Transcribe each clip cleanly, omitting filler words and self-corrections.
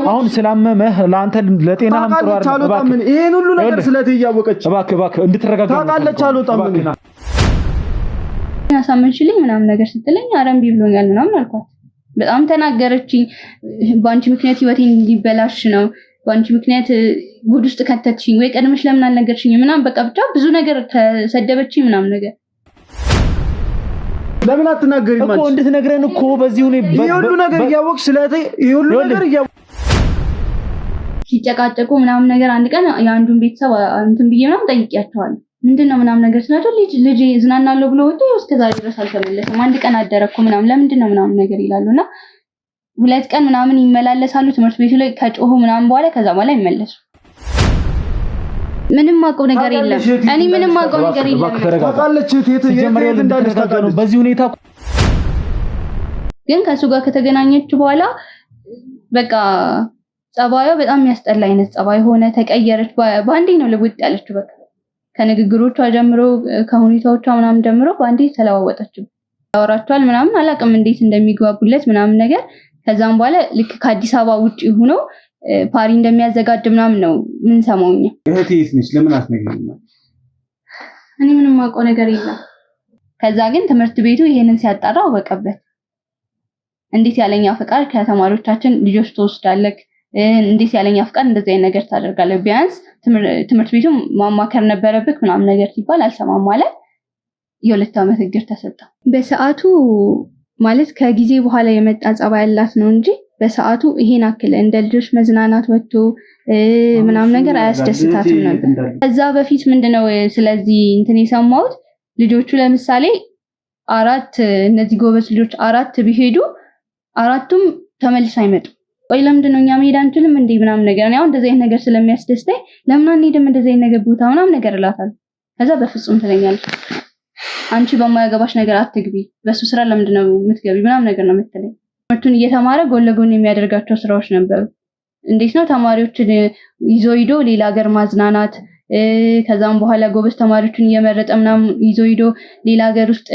አሁን ስላመመህ ለአንተ ለጤናህም ጥሩ አይደለም ይሄን ሁሉ ነገር ስለዚህ ያወቀች እባክህ እንድትረጋጋ ታውቃለች አልወጣም ያሳመንሽልኝ ምናምን ነገር ስትለኝ አረም ቢብሎኛል ምናምን አልኳት በጣም ተናገረችኝ ባንቺ ምክንያት ህይወቴን ሊበላሽ ነው ባንቺ ምክንያት ጉድ ውስጥ ከተትሽኝ ወይ ቀድመሽ ለምን አልነገርሽኝ ምናምን በቃ ብቻ ብዙ ነገር ተሰደበችኝ ምናምን ነገር ለምን አትናገሪም እኮ እንድትነግረን እኮ በዚህ ሁሉ ነገር ያወቅሽ ስለዚህ ሁሉ ነገር ሲጨቃጨቁ ምናምን ነገር አንድ ቀን የአንዱን ቤተሰብ እንትን ብዬ ምናምን ጠይቄያቸዋለሁ ምንድነው ምናምን ነገር ስላቸው ልጅ ዝናናለው ብሎ ወጥቶ እስከዛሬ ድረስ አልተመለሰም አንድ ቀን አደረኩ ምናምን ለምንድነው ምናምን ነገር ይላሉና ሁለት ቀን ምናምን ይመላለሳሉ ትምህርት ቤቱ ላይ ከጮሁ ምናምን በኋላ ከዛ በኋላ ይመለሱ ምንም ማቀው ነገር የለም እኔ ምንም ማቀው ነገር የለም ታውቃለች የት እንዳልስተካከሉ በዚህ ሁኔታ ግን ከሱ ጋር ከተገናኘች በኋላ በቃ ጸባዩ በጣም የሚያስጠላ አይነት ጸባይ ሆነ ተቀየረች ባንዴ ነው ልውጥ ያለችው በቃ ከንግግሮቿ ጀምሮ ከሁኔታዎቿ ምናምን ጀምሮ ባንዴ ተለዋወጠችው ያወራቸዋል ምናምን አላቅም እንዴት እንደሚግባቡለት ምናምን ነገር ከዛም በኋላ ልክ ከአዲስ አበባ ውጪ ሆኖ ፓሪ እንደሚያዘጋጅ ምናምን ነው ምን ሰማውኛ እህቴስ ነች ለምን አትነግሪኝም እኔ ምንም ማውቀው ነገር የለም ከዛ ግን ትምህርት ቤቱ ይሄንን ሲያጣራ አወቀበት እንዴት ያለኛ ፍቃድ ከተማሪዎቻችን ልጆች ተወስዳለክ እንዴት ያለኛ ፍቃድ እንደዚህ አይነት ነገር ታደርጋለህ ቢያንስ ትምህርት ቤቱ ማማከር ነበረብክ ምናምን ነገር ሲባል አልሰማም ማለት የሁለት ዓመት እግር ተሰጣ በሰዓቱ ማለት ከጊዜ በኋላ የመጣ ጸባይ ያላት ነው እንጂ በሰዓቱ ይሄን አክለ እንደ ልጆች መዝናናት ወጥቶ ምናምን ነገር አያስደስታትም ነበር ከዛ በፊት ምንድነው ስለዚህ እንትን የሰማሁት ልጆቹ ለምሳሌ አራት እነዚህ ጎበዝ ልጆች አራት ቢሄዱ አራቱም ተመልሰው አይመጡ ወይ ለምንድነው እኛ መሄድ አንችልም እንዴ ምናምን ነገር ነው እንደዚህ አይነት ነገር ስለሚያስደስተኝ ለምን አንሄድም እንደዚህ አይነት ነገር ቦታ ምናምን ነገር እላታለሁ ከዛ በፍጹም ትለኛለች አንቺ በማያገባሽ ነገር አትግቢ በሱ ስራ ለምንድነው የምትገቢ ምናምን ነገር ነው የምትለኝ ትምህርቱን እየተማረ ጎን ለጎን የሚያደርጋቸው ስራዎች ነበሩ እንዴት ነው ተማሪዎችን ይዞ ሌላ ሀገር ማዝናናት ከዛም በኋላ ጎበዝ ተማሪዎችን እየመረጠ ምናምን ይዞ ሌላ ሀገር ውስጥ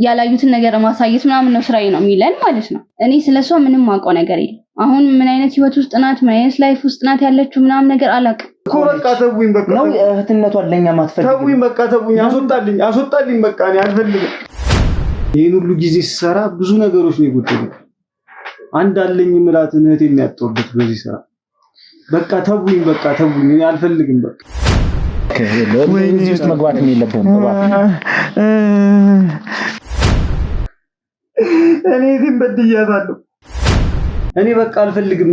ያላዩትን ነገር ማሳየት ምናምን ነው ስራዬ ነው የሚለን ማለት ነው እኔ ስለሷ ምንም ማውቀው ነገር የለም አሁን ምን አይነት ህይወት ውስጥ ናት ምን አይነት ላይፍ ውስጥ ናት ያለችው ምናምን ነገር አላውቅም በቃ ተውኝ በቃ ነው እህትነቷን ለኛ ማትፈልግ ተውኝ በቃ ተውኝ አስወጣልኝ በቃ እኔ አልፈልግም ይሄን ሁሉ ጊዜ ሲሰራ ብዙ ነገሮች ነው የጎደሉት አንድ አለኝ ምላት እህቴን ያጣውበት በዚህ ስራ በቃ ተውኝ እኔ አልፈልግም በቃ እዚህ ውስጥ መግባት የለብህም እኔ ግን በድያታለሁ እኔ በቃ አልፈልግም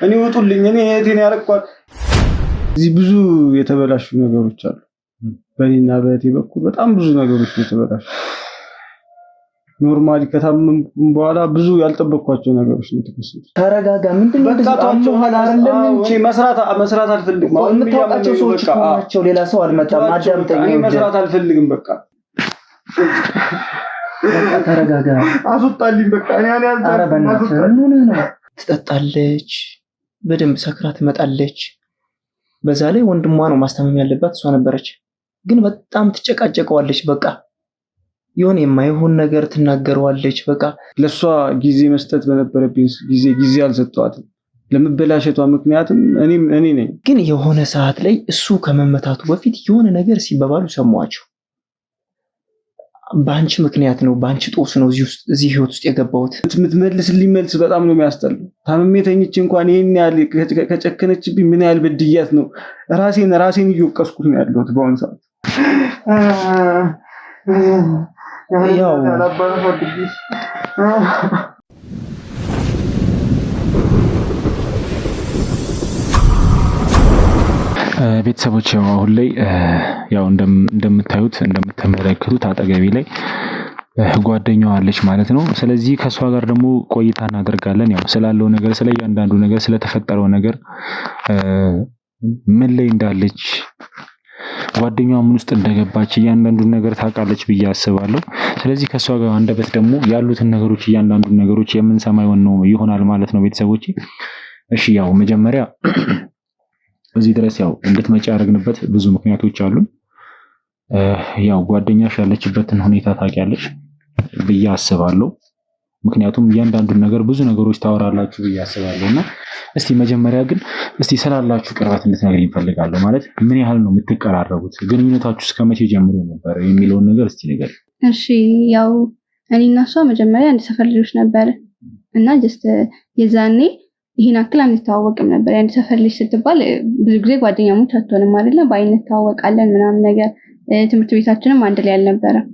እኔ ወጡልኝ እኔ እህቴን ያረኳት እዚህ ብዙ የተበላሹ ነገሮች አሉ በእኔና በእህቴ በኩል በጣም ብዙ ነገሮች የተበላሹ ኖርማሊ ከታመምኩም በኋላ ብዙ ያልጠበቅኳቸው ነገሮች ነው የተከሰቱት ተረጋጋ ምንድነው በቃታቸው አይደለም እንጂ መስራት አልፈልግም አሁን የምታውቃቸው ሰዎች ናቸው ሌላ ሰው አልመጣም አዳምጠኝ መስራት አልፈልግም በቃ ተረጋጋ አስወጣልኝ በቃ እኔ አልፈልግም ትጠጣለች በደንብ ሰክራ ትመጣለች በዛ ላይ ወንድሟ ነው ማስተማም ያለባት እሷ ነበረች ግን በጣም ትጨቃጨቀዋለች በቃ የሆነ የማይሆን ነገር ትናገረዋለች በቃ ለሷ ጊዜ መስጠት በነበረብኝ ጊዜ አልሰጠዋትም ለመበላሸቷ ምክንያቱም እኔ ነኝ ግን የሆነ ሰዓት ላይ እሱ ከመመታቱ በፊት የሆነ ነገር ሲባባሉ ሰማዋቸው ባንቺ ምክንያት ነው ባንቺ ጦስ ነው እዚህ ህይወት ውስጥ የገባሁት የምትመልስልኝ መልስ በጣም ነው የሚያስጠላው ታመሜ ተኝቼ እንኳን ይሄን ያህል ከጨከነችብኝ ምን ያህል በድያት ነው ራሴን እየወቀስኩት ነው ያለሁት በአሁን ሰዓት ያው ቤተሰቦች አሁን ላይ ያው እንደምታዩት እንደምትመለከቱት አጠገቤ ላይ ጓደኛዋ አለች ማለት ነው ስለዚህ ከሷ ጋር ደግሞ ቆይታ እናደርጋለን ያው ስላለው ነገር ስለ እያንዳንዱ ነገር ስለተፈጠረው ነገር ምን ላይ እንዳለች ጓደኛዋ ምን ውስጥ እንደገባች እያንዳንዱን ነገር ታውቃለች ብዬ አስባለሁ ስለዚህ ከሷ ጋር አንደበት ደግሞ ያሉትን ነገሮች እያንዳንዱን ነገሮች የምንሰማ ይሆናል ማለት ነው ቤተሰቦቼ እሺ ያው መጀመሪያ እዚህ ድረስ ያው እንድትመጪ ያደረግንበት ብዙ ምክንያቶች አሉ ያው ጓደኛሽ ያለችበትን ሁኔታ ታውቂያለሽ ብዬ አስባለሁ ምክንያቱም እያንዳንዱን ነገር ብዙ ነገሮች ታወራላችሁ ብዬ አስባለሁና እስቲ መጀመሪያ ግን እስቲ ስላላችሁ ቅርበት እንድትነግሪኝ እፈልጋለሁ። ማለት ምን ያህል ነው የምትቀራረቡት? ግንኙነታችሁ እስከመቼ ጀምሮ ነበር የሚለውን ነገር እስቲ ንገሪኝ። እሺ ያው እኔ እና እሷ መጀመሪያ አንድ ሰፈር ልጆች ነበር እና ጀስት የዛኔ ይሄን አክል አንተዋወቅም ነበር። አንድ ሰፈር ልጅ ስትባል ብዙ ጊዜ ጓደኛሞች አትሆንም አይደለ? በአይነት እንተዋወቃለን ምናምን ነገር። ትምህርት ቤታችንም አንድ ላይ አልነበረም።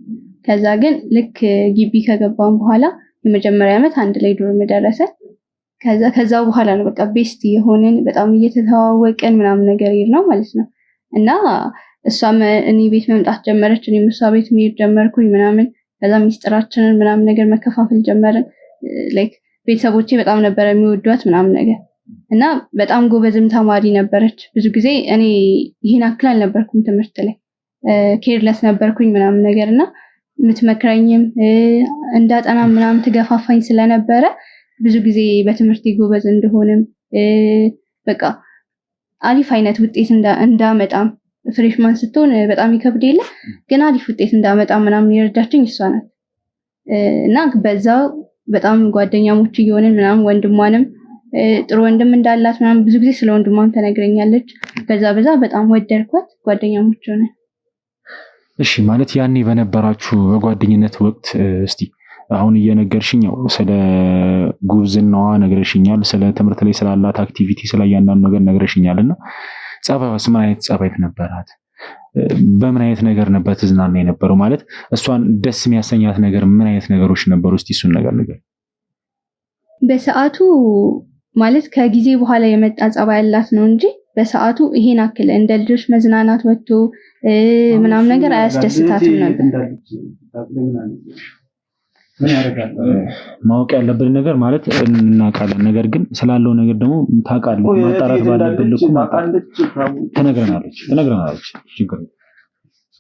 ከዛ ግን ልክ ግቢ ከገባን በኋላ የመጀመሪያ ዓመት አንድ ላይ ዶርም ደረሰ። ከዛ በኋላ ነው በቃ ቤስት የሆነን በጣም እየተተዋወቅን ምናምን ነገር ነው ማለት ነው። እና እሷም እኔ ቤት መምጣት ጀመረች፣ እኔም እሷ ቤት መሄድ ጀመርኩኝ ምናምን። ከዛ ሚስጥራችንን ምናምን ነገር መከፋፈል ጀመርን። ላይክ ቤተሰቦቼ በጣም ነበር የሚወዷት ምናምን ነገር እና በጣም ጎበዝም ተማሪ ነበረች። ብዙ ጊዜ እኔ ይሄን አክል አልነበርኩም ትምህርት ላይ ኬርለስ ነበርኩኝ ምናምን ነገር እና የምትመክረኝም እንዳጠና ምናምን ትገፋፋኝ ስለነበረ ብዙ ጊዜ በትምህርት ጎበዝ እንደሆንም በቃ አሪፍ አይነት ውጤት እንዳመጣም ፍሬሽማን ስትሆን በጣም ይከብድ የለ ግን አሪፍ ውጤት እንዳመጣ ምናምን የረዳችኝ እሷ ናት። እና በዛው በጣም ጓደኛሞች እየሆንን ምናምን ወንድሟንም ጥሩ ወንድም እንዳላት ምናምን ብዙ ጊዜ ስለ ወንድሟም ተነግረኛለች። በዛ በጣም ወደድኳት፣ ጓደኛሞች ሆነን። እሺ ማለት ያኔ በነበራችሁ በጓደኝነት ወቅት እስቲ አሁን እየነገርሽኝ ያው ስለ ጉብዝናዋ ነግረሽኛል፣ ስለ ትምህርት ላይ ስላላት አክቲቪቲ ስለ እያንዳንዱ ነገር ነግረሽኛልና ጸባይዋስ ምን አይነት ጸባይት ነበራት? በምን አይነት ነገር ነበር ትዝናና የነበረው? ማለት እሷን ደስ የሚያሰኛት ነገር ምን አይነት ነገሮች ነበሩ? እስቲ እሱን ነገር ንገር። በሰዓቱ ማለት ከጊዜ በኋላ የመጣ ጸባይ ያላት ነው እንጂ በሰዓቱ ይሄን አክል እንደ ልጆች መዝናናት ወጥቶ ምናምን ነገር አያስደስታትም ነበር። ማወቅ ያለብን ነገር ማለት እናውቃለን፣ ነገር ግን ስላለው ነገር ደግሞ ታውቃለህ። ማጣራት ባለብን ልኩ ትነግረናለች ችግር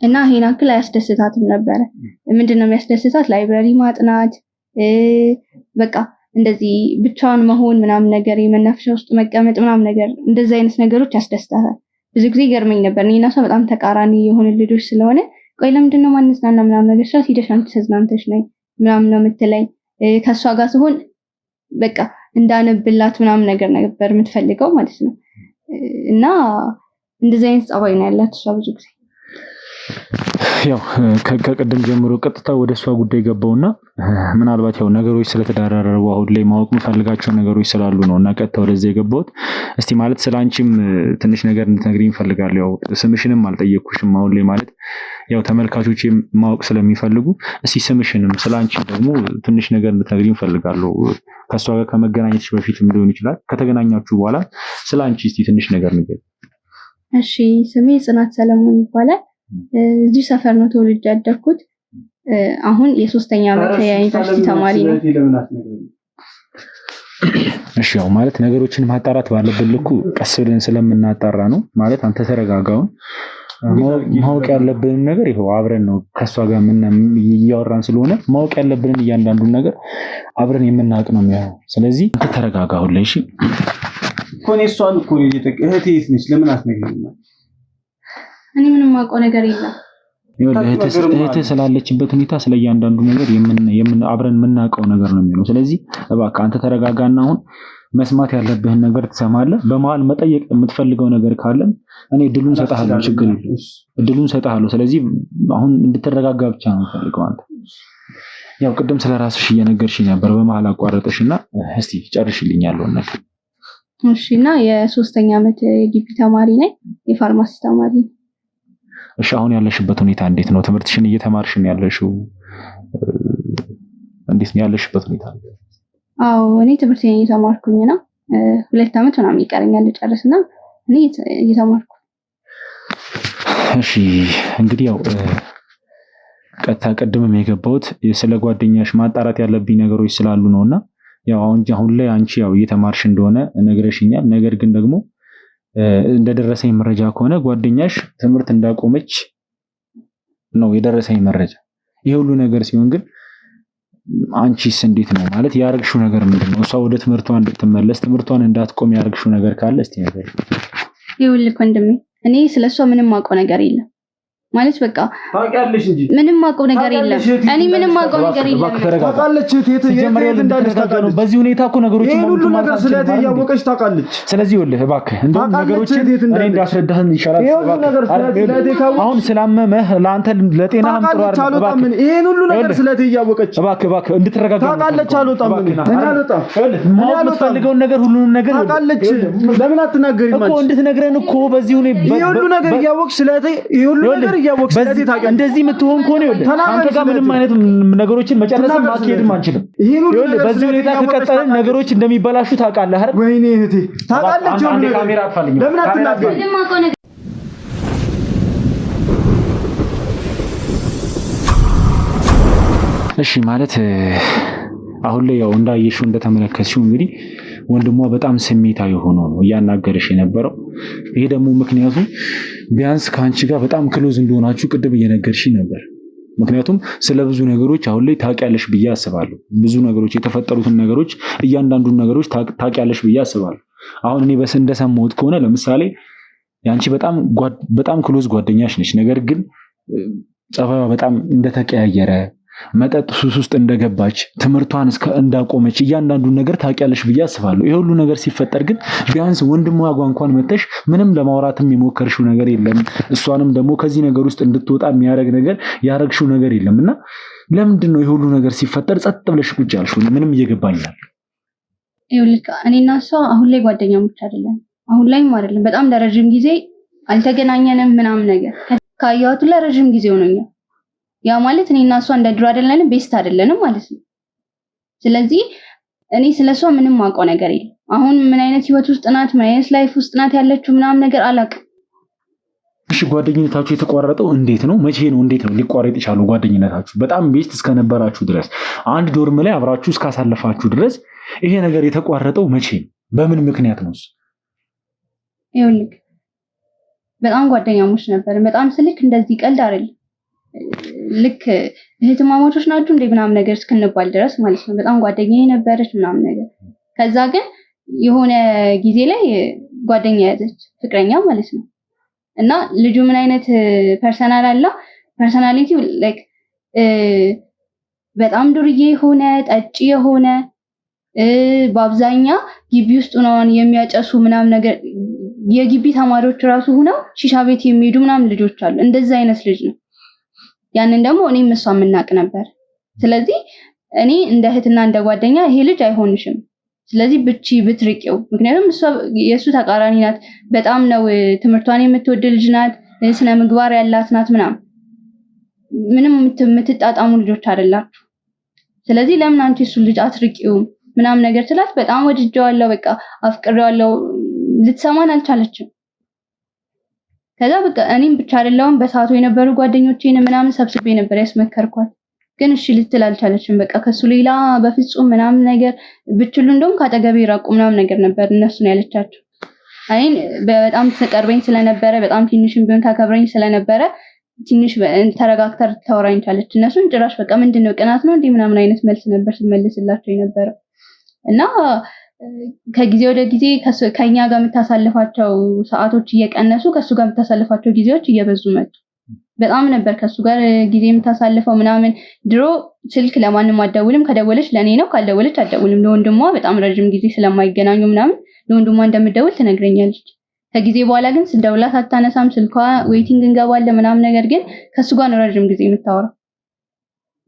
እና ይሄን አክል አያስደስታትም ነበረ። ምንድነው የሚያስደስታት? ላይብረሪ ማጥናት፣ በቃ እንደዚህ ብቻዋን መሆን ምናምን ነገር፣ የመናፈሻ ውስጥ መቀመጥ ምናምን ነገር፣ እንደዚህ አይነት ነገሮች ያስደስታታል። ብዙ ጊዜ ገርመኝ ነበር። እኔና እሷ በጣም ተቃራኒ የሆነ ልጆች ስለሆነ ቆይ ለምንድነው ማንዝናና ምናምን ነገር ስላት ሂደሽ አንቺ ተዝናንተሽ ነይ ምናምን ነው የምትለኝ። ከሷ ጋር ሲሆን በቃ እንዳነብላት ምናምን ነገር ነበር የምትፈልገው ማለት ነው። እና እንደዚህ አይነት ጸባይ ነው ያላት እሷ ብዙ ጊዜ። ያው ከቀደም ጀምሮ ቀጥታ ወደ እሷ ጉዳይ ገባውና ምናልባት ያው ነገሮች ስለተዳራረቡ አሁን ላይ ማወቅ የምፈልጋቸው ነገሮች ስላሉ ነው እና ቀጥታ ወደዚህ የገባሁት። እስቲ ማለት ስላንቺም ትንሽ ነገር እንድትነግሪኝ እፈልጋለሁ። ያው ስምሽንም አልጠየቅኩሽም አሁን ላይ ማለት ያው ተመልካቾች ማወቅ ስለሚፈልጉ እስቲ ስምሽንም ስላንቺ ደግሞ ትንሽ ነገር እንድትነግሪኝ እፈልጋለሁ። ከሷ ጋር ከመገናኘትሽ በፊትም ሊሆን ይችላል፣ ከተገናኛችሁ በኋላ ስላንቺ እስቲ ትንሽ ነገር ንገሪኝ። እሺ ስሜ ጽናት ሰለሞን ይባላል። እዚህ ሰፈር ነው ተወልጄ ያደግኩት። አሁን የ3ኛ ዓመት የዩኒቨርሲቲ ተማሪ ነኝ። እሺ ያው ማለት ነገሮችን ማጣራት ባለብን ልኩ ቀስ ብለን ስለምናጣራ ነው ማለት አንተ ተረጋጋውን። ማወቅ ያለብን ነገር ይሄው አብረን ነው ከሷ ጋር ምን እያወራን ስለሆነ ማወቅ ያለብን እያንዳንዱን ነገር አብረን የምናውቅ ነው የሚሆነው። ስለዚህ አንተ ተረጋጋው ላይ እሺ። ኮኔ እሷን እኮ ነው እህቴ የት ነች? ለምን አትነግሪኝም? እኔ ምንም አውቀው ነገር የለም። እህትህ ስላለችበት ሁኔታ ስለ እያንዳንዱ ነገር አብረን የምናውቀው ነገር ነው የሚሆነው። ስለዚህ እባክህ አንተ ተረጋጋና አሁን መስማት ያለብህን ነገር ትሰማለህ። በመሃል መጠየቅ የምትፈልገው ነገር ካለ እኔ እድሉን ሰጣለሁ፣ ችግር የለም እድሉን ሰጣለሁ። ስለዚህ አሁን እንድትረጋጋ ብቻ ነው የምፈልገው። አንተ ያው ቅድም ስለራስሽ እየነገርሽኝ ነበር፣ በመሃል አቋረጥሽና እስቲ ጨርሽልኝ ያለውን ነገር። እሺና የ3ኛ ዓመት የግቢ ተማሪ ነኝ፣ የፋርማሲ ተማሪ ነኝ። እሺ አሁን ያለሽበት ሁኔታ እንዴት ነው? ትምህርትሽን እየተማርሽ ነው ያለሽው? እንዴት ነው ያለሽበት ሁኔታ? አዎ እኔ ትምህርቴን እየተማርኩኝ ነው። 2 ዓመት ምናምን ይቀረኛል ልጨርስና እኔ እየተማርኩ። እሺ እንግዲህ ያው ቀጥታ ቀድመም የገባሁት ስለ ጓደኛሽ ማጣራት ያለብኝ ነገሮች ስላሉ ነውና ያው አሁን ላይ አንቺ ያው እየተማርሽ እንደሆነ ነግረሽኛል። ነገር ግን ደግሞ እንደደረሰኝ መረጃ ከሆነ ጓደኛሽ ትምህርት እንዳቆመች ነው የደረሰኝ መረጃ። ይሄ ሁሉ ነገር ሲሆን ግን አንቺስ እንዴት ነው ማለት ያረግሽው ነገር ምንድነው? እሷ ወደ ትምህርቷ እንድትመለስ ትምህርቷን እንዳትቆም ያረግሽው ነገር ካለ እስቲ ነገር። ይኸውልህ ወንድሜ እኔ ስለሷ ምንም አውቀው ነገር የለም። ማለት በቃ ታውቂያለሽ እንጂ ምንም ማውቀው ነገር የለም። እኔ ምንም ማውቀው ነገር የለም። ታውቃለች የት እንዳለች ታውቃለች። በዚህ ሁኔታ እኮ ነገሮች ይሄን ሁሉ ነገር ስለቴ እያወቀች ታውቃለች። ስለዚህ ይኸውልህ እባክህ እንደው ነገሮችን እኔ እንዳስረዳህን ይሻላል። አሁን ስላመመህ ለአንተ ለጤናህም ጥሩ አይደለም። ይሄን ሁሉ ነገር ስለቴ እያወቀች እባክህ እንድትረጋጋ ታውቃለች። አልወጣም እኔ አልወጣም። የምትፈልገውን ነገር ሁሉንም ነገር ታውቃለች። ለምን አትናገሪም እኮ እንድትነግረን እኮ በዚህ ሁኔታ ይሄ ሁሉ ነገር እያወቅሽ ስለቴ ይሄ ሁሉ ነገር እያወቅሽ ስለቴ ታውቃለች። እንደዚህ የምትሆን ከሆነ ይኸውልህ አንተ ጋር ምንም አይነት ነገሮችን መጨረስም ማስኬድም አንችልም። ይኸውልህ በዚህ ሁኔታ ከቀጠልን ነገሮች እንደሚበላሹ ታውቃለህ አይደል? ወይኔ እህቴ ታውቃለች። አንዴ ካሜራ አጥፋልኝ። ለምን አትናገሪም? እሺ ማለት አሁን ላይ ያው እንዳየሽው እንደተመለከትሽው እንግዲህ ወንድሟ በጣም ስሜታዊ ሆኖ ነው እያናገረሽ የነበረው። ይሄ ደግሞ ምክንያቱ ቢያንስ ከአንቺ ጋር በጣም ክሎዝ እንደሆናችሁ ቅድም እየነገርሽ ነበር። ምክንያቱም ስለ ብዙ ነገሮች አሁን ላይ ታውቂያለሽ ብዬ አስባለሁ። ብዙ ነገሮች የተፈጠሩትን ነገሮች እያንዳንዱን ነገሮች ታውቂያለሽ ብዬ አስባለሁ። አሁን እኔ እንደሰማሁት ከሆነ ለምሳሌ ያንቺ በጣም ክሎዝ ጓደኛሽ ነች። ነገር ግን ጸባይዋ በጣም እንደተቀያየረ መጠጥ ሱስ ውስጥ እንደገባች ትምህርቷን እንዳቆመች እያንዳንዱን ነገር ታውቂያለሽ ብዬ አስባለሁ። ይሄ ሁሉ ነገር ሲፈጠር ግን ቢያንስ ወንድሟ ጋር እንኳን መተሽ ምንም ለማውራትም የሞከርሽው ነገር የለም። እሷንም ደግሞ ከዚህ ነገር ውስጥ እንድትወጣ የሚያደርግ ነገር ያደረግሽው ነገር የለም እና ለምንድን ነው ይሄ ሁሉ ነገር ሲፈጠር ጸጥ ብለሽ ቁጭ ያልሽው? ምንም እየገባኛል። ይኸውልህ እኔና እሷ አሁን ላይ ጓደኛሞች አይደለም። አሁን ላይም አይደለም። በጣም ለረጅም ጊዜ አልተገናኘንም ምናምን ነገር ካየኋት ለረጅም ጊዜ ሆኖኛል። ያ ማለት እኔና እሷ እንደ ድሮ አይደለንም፣ ቤስት አይደለንም ማለት ነው። ስለዚህ እኔ ስለሷ ምንም ማውቀው ነገር የለም። አሁን ምን አይነት ህይወት ውስጥ ናት፣ ምን አይነት ላይፍ ውስጥ ናት ያለችው ምናምን ነገር አላውቅም። እሺ ጓደኝነታችሁ የተቋረጠው እንዴት ነው? መቼ ነው? እንዴት ነው ሊቋረጥ የቻለው ጓደኝነታችሁ? በጣም ቤስት እስከነበራችሁ ድረስ አንድ ዶርም ላይ አብራችሁ እስካሳለፋችሁ ድረስ ይሄ ነገር የተቋረጠው መቼ ነው? በምን ምክንያት ነው? ይኸውልህ በጣም ጓደኛሞች ነበር። በጣም ስልክ እንደዚህ ቀልድ አይደለም። ልክ እህትማማቾች ናችሁ እንደ ምናምን ነገር እስክንባል ድረስ ማለት ነው። በጣም ጓደኛዬ ነበረች ምናምን ነገር። ከዛ ግን የሆነ ጊዜ ላይ ጓደኛ ያዘች፣ ፍቅረኛ ማለት ነው። እና ልጁ ምን አይነት ፐርሰናል አለ ፐርሰናሊቲው ላይክ በጣም ዱርዬ የሆነ ጠጪ የሆነ በአብዛኛው ግቢ ውስጥ ነው የሚያጨሱ ምናምን ነገር የግቢ ተማሪዎች ራሱ ሆነው ሺሻ ቤት የሚሄዱ ምናምን ልጆች አሉ። እንደዛ አይነት ልጅ ነው። ያንን ደግሞ እኔም እሷ የምናውቅ ነበር። ስለዚህ እኔ እንደ እህትና እንደ ጓደኛ ይሄ ልጅ አይሆንሽም፣ ስለዚህ ብትርቂው፣ ምክንያቱም እሷ የሱ ተቃራኒ ናት። በጣም ነው ትምህርቷን የምትወድ ልጅ ናት፣ ስነ ምግባር ያላት ናት ምናምን። ምንም የምትጣጣሙ ልጆች አይደላችሁ። ስለዚህ ለምን አንቺ እሱ ልጅ አትርቂው ምናምን ነገር ትላት። በጣም ወድጄዋለሁ፣ በቃ አፍቅሬዋለሁ። ልትሰማን አልቻለችም። ከዛ በቃ እኔም ብቻ አይደለም በሰዓቱ የነበሩ ጓደኞቼን ምናምን ሰብስቤ ነበር ያስመከርኳት። ግን እሺ ልትል አልቻለችም። በቃ ከሱ ሌላ በፍጹም ምናምን ነገር ብትሉ እንደውም ካጠገቤ ራቁ ምናምን ነገር ነበር እነሱን ያለቻቸው። አይን በጣም ተቀርበኝ ስለነበረ በጣም ትንሽም ቢሆን ታከብረኝ ስለነበረ ትንሽ ተረጋግተር ታወራኝ ቻለች። እነሱን ጭራሽ በቃ ምንድነው ቅናት ነው እንዴ ምናምን አይነት መልስ ነበር ስመልስላቸው የነበረው። እና ከጊዜ ወደ ጊዜ ከኛ ጋር የምታሳልፋቸው ሰዓቶች እየቀነሱ ከሱ ጋር የምታሳልፋቸው ጊዜዎች እየበዙ መጡ። በጣም ነበር ከሱ ጋር ጊዜ የምታሳልፈው ምናምን። ድሮ ስልክ ለማንም አትደውልም፣ ከደወለች ለኔ ነው፣ ካልደወለች አትደውልም። ለወንድሟ በጣም ረጅም ጊዜ ስለማይገናኙ ምናምን ለወንድሟ እንደምትደውል ትነግረኛለች። ከጊዜ በኋላ ግን ስደውላት አታነሳም፣ ስልኳ ዌቲንግ እንገባለን ምናምን ነገር። ግን ከሱ ጋር ነው ረጅም ጊዜ የምታወራው።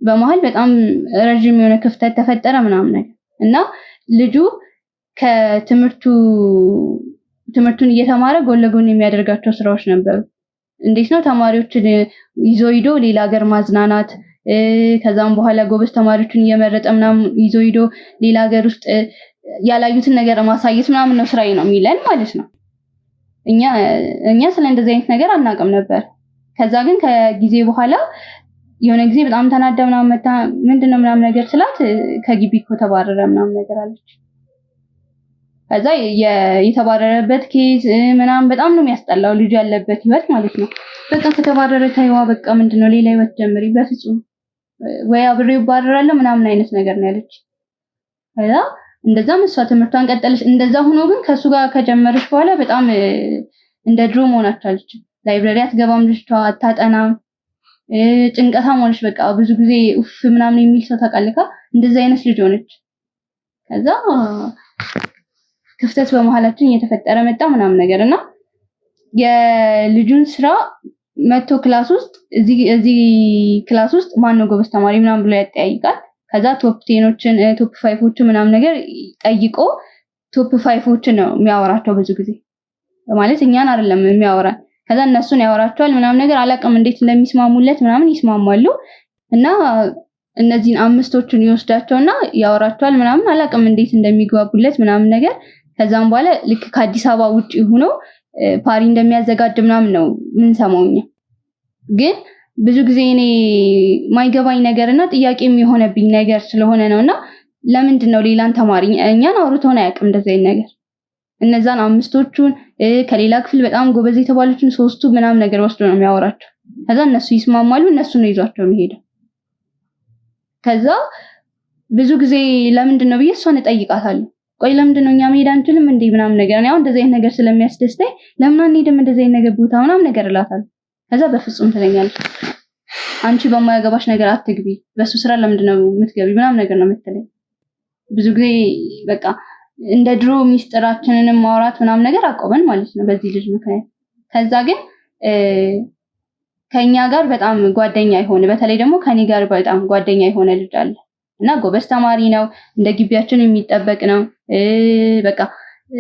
በመሃል በጣም ረጅም የሆነ ክፍተት ተፈጠረ ምናምን ነገር እና ልጁ ትምህርቱን እየተማረ ጎን ለጎን የሚያደርጋቸው ስራዎች ነበሩ። እንዴት ነው ተማሪዎችን ይዞ ሂዶ ሌላ ሀገር ማዝናናት፣ ከዛም በኋላ ጎበዝ ተማሪዎችን እየመረጠ ምናምን ይዞ ሂዶ ሌላ ሀገር ውስጥ ያላዩትን ነገር ማሳየት ምናምን ነው ስራዬ ነው የሚለን ማለት ነው። እኛ ስለ እንደዚህ አይነት ነገር አናውቅም ነበር። ከዛ ግን ከጊዜ በኋላ የሆነ ጊዜ በጣም ተናዳ ምናምን መታ ምንድነው ምናምን ነገር ስላት ከግቢ እኮ ተባረረ ምናምን ነገር አለች። ከዛ የተባረረበት ኬዝ ምናምን በጣም ነው የሚያስጠላው፣ ልጅ ያለበት ህይወት ማለት ነው። በቃ ከተባረረ ታይዋ በቃ ምንድነው ሌላ ህይወት ጀምሪ፣ በፍጹም ወይ አብሬው ባረራለሁ ምናምን አይነት ነገር ነው ያለች። ከዛ እንደዛም እሷ ትምህርቷን ቀጠለች። እንደዛ ሆኖ ግን ከሱ ጋር ከጀመረች በኋላ በጣም እንደ ድሮ መሆን አልቻለችም። ላይብረሪ አትገባም፣ ልጅቷ አታጠናም፣ ጭንቀታም ሆነች። በቃ ብዙ ጊዜ ኡፍ ምናምን የሚል ሰው ታውቃለህ፣ እንደዛ አይነት ልጅ ሆነች። ከዛ ክፍተት በመሃላችን እየተፈጠረ መጣ ምናምን ነገርና የልጁን ስራ መቶ ክላስ ውስጥ እዚህ ክላስ ውስጥ ማን ነው ጎበዝ ተማሪ ምናምን ብሎ ያጠያይቃል። ከዛ ቶፕ 10ዎችን ቶፕ 5ዎችን ምናምን ነገር ጠይቆ ቶፕ 5ዎችን ነው የሚያወራቸው ብዙ ጊዜ ማለት እኛን አይደለም የሚያወራን። ከዛ እነሱን ያወራቸዋል ምናምን ነገር አላውቅም እንዴት እንደሚስማሙለት ምናምን ይስማማሉ። እና እነዚህን አምስቶቹን ይወስዳቸውና ያወራቸዋል ምናምን አላውቅም እንዴት እንደሚግባቡለት ምናምን ነገር። ከዛም በኋላ ልክ ከአዲስ አበባ ውጪ ሆኖ ፓሪ እንደሚያዘጋጅ ምናምን ነው ምን ሰማውኝ። ግን ብዙ ጊዜ እኔ ማይገባኝ ነገርና ጥያቄም የሆነብኝ ነገር ስለሆነ ነውና ለምንድን ነው ሌላን ተማሪ እኛን አውርቶን አያውቅም እንደዚህ አይነት ነገር። እነዛን አምስቶቹን ከሌላ ክፍል በጣም ጎበዝ የተባሉትን ሶስቱ ምናምን ነገር ወስዶ ነው የሚያወራቸው። ከዛ እነሱ ይስማማሉ፣ እነሱ ነው ይዟቸው የሚሄደው። ከዛ ብዙ ጊዜ ለምንድን ነው ብዬ እሷን እጠይቃታለሁ። ቆይ ለምንድን ነው እኛ መሄድ አንችልም እንዴ ምናምን ነገር ነው እንደዚህ አይነት ነገር ስለሚያስደስተኝ ለምን አንሄድም እንደዚህ አይነት ነገር ቦታ ምናምን ነገር እላታለሁ። ከዛ በፍጹም ትለኛለች። አንቺ በማያገባሽ ነገር አትግቢ፣ በሱ ስራ ለምንድን ነው የምትገቢ ምናምን ነገር ነው የምትለኝ። ብዙ ጊዜ በቃ እንደ ድሮ ሚስጥራችንንም ማውራት ምናምን ነገር አቆመን ማለት ነው በዚህ ልጅ ምክንያት። ከዛ ግን ከኛ ጋር በጣም ጓደኛ የሆነ በተለይ ደግሞ ከኔ ጋር በጣም ጓደኛ የሆነ ልጅ አለ እና ጎበዝ ተማሪ ነው፣ እንደ ግቢያችን የሚጠበቅ ነው። በቃ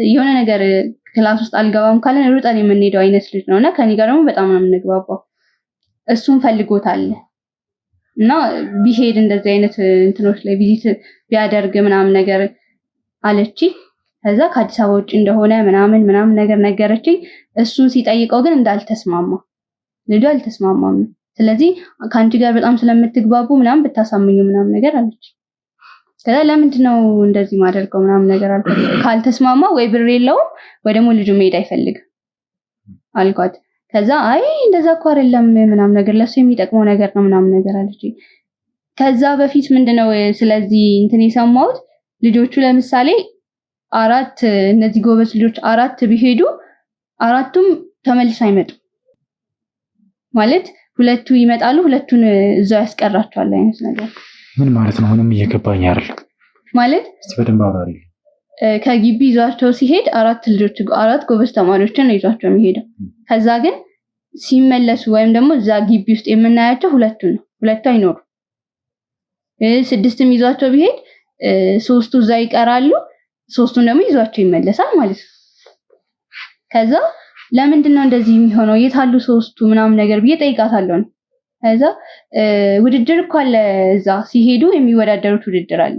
የሆነ ነገር ክላስ ውስጥ አልገባም ካለን ሩጠን የምንሄደው አይነት ልጅ ነውና ከኔ ጋር ደግሞ በጣም ነው የምንግባባው። እሱን ፈልጎታል እና ቢሄድ እንደዚህ አይነት እንትኖች ላይ ቪዚት ቢያደርግ ምናምን ነገር አለች። ከዛ ከአዲስ አበባ ውጭ እንደሆነ ምናምን ነገር ነገረችኝ። እሱን ሲጠይቀው ግን እንዳልተስማማ ልጁ አልተስማማም። ስለዚህ ከአንቺ ጋር በጣም ስለምትግባቡ ምናምን ብታሳምኙ ምናምን ነገር አለች። ከዛ ለምንድን ነው እንደዚህ ማደርገው ምናምን ነገር አልኳት። ካልተስማማ ወይ ብር የለውም ወይ ደግሞ ልጁ መሄድ አይፈልግም አልኳት። ከዛ አይ እንደዛ እኮ አይደለም ምናምን ነገር ለሱ የሚጠቅመው ነገር ነው ምናምን ነገር አለች። ከዛ በፊት ምንድነው ስለዚህ እንትን የሰማሁት ልጆቹ ለምሳሌ አራት እነዚህ ጎበዝ ልጆች አራት ቢሄዱ አራቱም ተመልሰው አይመጡም ማለት ሁለቱ ይመጣሉ፣ ሁለቱን እዛው ያስቀራቸዋል አይነት ነገር። ምን ማለት ነው? ምንም እየገባኝ አይደለም ማለት እስቲ በደንብ አብራሪ። ከግቢ ይዟቸው ሲሄድ አራት ጎበዝ ተማሪዎችን ነው ይዟቸው የሚሄደው። ከዛ ግን ሲመለሱ ወይም ደግሞ እዛ ግቢ ውስጥ የምናያቸው ሁለቱ አይኖሩ። ስድስትም ይዟቸው ቢሄድ ሶስቱ እዛ ይቀራሉ፣ ሶስቱን ደግሞ ይዟቸው ይመለሳል ማለት ነው። ከዛ ለምንድን ነው እንደዚህ የሚሆነው የታሉ ሶስቱ ምናምን ነገር ብዬ ጠይቃታለሁ። ከዛ ውድድር እኮ አለ እዛ ሲሄዱ የሚወዳደሩት ውድድር አለ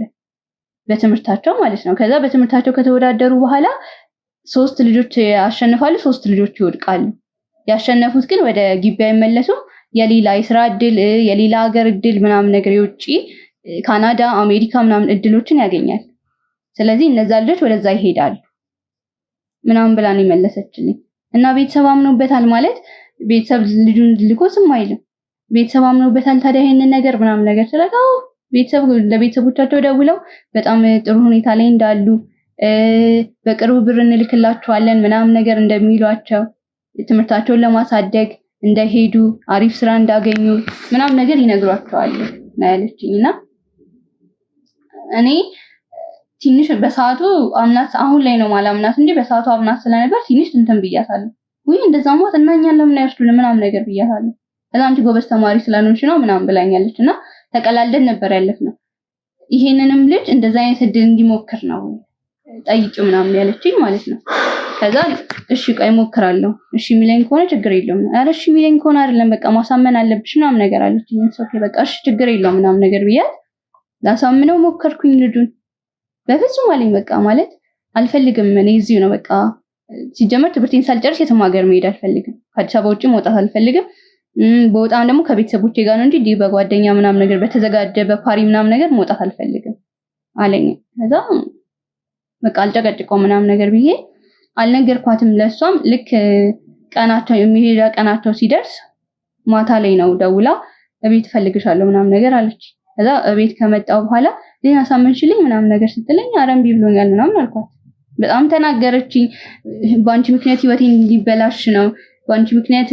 በትምህርታቸው ማለት ነው። ከዛ በትምህርታቸው ከተወዳደሩ በኋላ ሶስት ልጆች ያሸንፋሉ፣ ሶስት ልጆች ይወድቃሉ። ያሸነፉት ግን ወደ ግቢ አይመለሱም። የሌላ የስራ እድል የሌላ ሀገር እድል ምናምን ነገር የውጪ ካናዳ፣ አሜሪካ ምናምን እድሎችን ያገኛል። ስለዚህ እነዛ ልጆች ወደዛ ይሄዳሉ ምናምን ብላን የመለሰችልኝ። እና ቤተሰብ አምኖበታል ማለት ቤተሰብ ልጁን ልኮ ስም አይልም። ቤተሰብ አምኖበታል ታዲያ ይሄንን ነገር ምናምን ነገር ስለታው ቤተሰብ ለቤተሰቦቻቸው ደውለው በጣም ጥሩ ሁኔታ ላይ እንዳሉ በቅርቡ ብር እንልክላቸዋለን ምናምን ነገር እንደሚሏቸው ትምህርታቸውን ለማሳደግ እንደሄዱ አሪፍ ስራ እንዳገኙ ምናምን ነገር ይነግሯቸዋል ነው ያለችኝና እኔ ትንሽ በሰዓቱ አምናት አሁን ላይ ነው ማላምናት እንጂ በሰዓቱ አምናት ስለነበር ትንሽ እንትን ብያታለሁ። ወይ እንደዛ ማለት እና እኛን ለምን አይወስዱን ምናምን ነገር ብያታለሁ። ከዛ አንቺ ጎበዝ ተማሪ ስለሆንሽ ነው ምናምን ብላኛለችና ተቀላልደን ነበር ያለፍነው። ይሄንንም ልጅ እንደዛ አይነት እድል እንዲሞክር ነው ጠይቂው ምናምን ያለችኝ ማለት ነው። ከዛ እሺ ቆይ ሞክራለሁ፣ እሺ ሚለኝ ከሆነ ችግር የለውም። ኧረ እሺ ሚለኝ ከሆነ አይደለም በቃ ማሳመን አለብሽ ምናምን ነገር አለችኝ። ኦኬ በቃ እሺ ችግር የለውም ምናምን ነገር ብያት ላሳምነው ሞከርኩኝ ልጁን። በፍጹም አለኝ በቃ ማለት አልፈልግም እኔ እዚሁ ነው በቃ ሲጀመር ትምህርቴን ሳልጨርስ የትም ሀገር መሄድ አልፈልግም፣ ከአዲስ አበባ ውጪ መውጣት አልፈልግም። በወጣም ደግሞ ከቤተሰቦቼ ጋር ነው እንጂ በጓደኛ ምናምን ነገር በተዘጋጀ በፓሪ ምናምን ነገር መውጣት አልፈልግም አለኝ። ከዛ በቃ አልጨቀጭቀው ምናምን ነገር ብዬ አልነገርኳትም ለሷም። ልክ ቀናቸው የሚሄዳ ቀናቸው ሲደርስ ማታ ላይ ነው ደውላ እቤት እፈልግሻለሁ ምናምን ነገር አለች። ከዛ እቤት ከመጣው በኋላ ሌላ ሳምንሽልኝ ምናምን ነገር ስትለኝ አረም ቢብሎኛል ምናምን አልኳት። በጣም ተናገረችኝ። በአንቺ ምክንያት ህይወቴን እንዲበላሽ ነው በአንቺ ምክንያት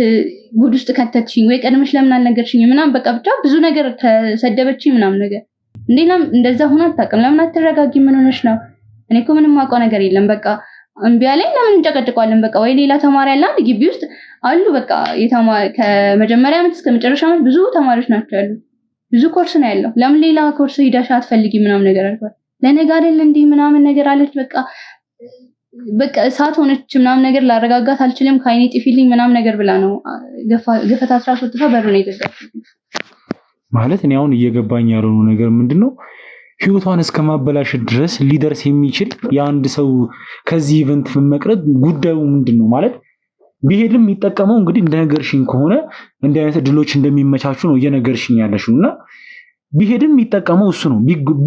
ጉድ ውስጥ ከተትሽኝ ወይ ቀድመሽ ለምን አልነገርሽኝ ምናምን በቃ ብቻ ብዙ ነገር ተሰደበችኝ ምናምን ነገር እንደዛ ሆነ አታውቅም። ለምን አትረጋጊ? ምን ሆነሽ ነው? እኔ እኮ ምንም ማውቀው ነገር የለም በቃ እምቢ አለኝ። ለምን እንጨቀጭቀዋለን? በቃ ወይ ሌላ ተማሪ አለ አንድ ግቢ ውስጥ አሉ በቃ ከመጀመሪያ ዓመት እስከ መጨረሻ ዓመት ብዙ ተማሪዎች ናቸው ያሉት። ብዙ ኮርስ ነው ያለው። ለምን ሌላ ኮርስ ሄዳሽ አትፈልጊ ምናምን ነገር አልኳት። ለነገ አይደል እንዴ ምናምን ነገር አለች። በቃ እሳት ሆነች ምናምን ነገር ላረጋጋት አልችልም። ከአይኔ ጥፊልኝ ምናምን ነገር ብላ ነው ገፈታ 13 በር ነው የዘጋችው። ማለት እኔ አሁን እየገባኝ ያለው ነገር ምንድነው ህይወቷን እስከማበላሸት ድረስ ሊደርስ የሚችል የአንድ ሰው ከዚህ ኢቨንት መቅረት ጉዳዩ ምንድነው? ማለት ቢሄድም የሚጠቀመው እንግዲህ እንደነገርሽኝ ከሆነ እንዲህ አይነት እድሎች እንደሚመቻቹ ነው እየነገርሽኝ ያለሽውና ቢሄድም የሚጠቀመው እሱ ነው።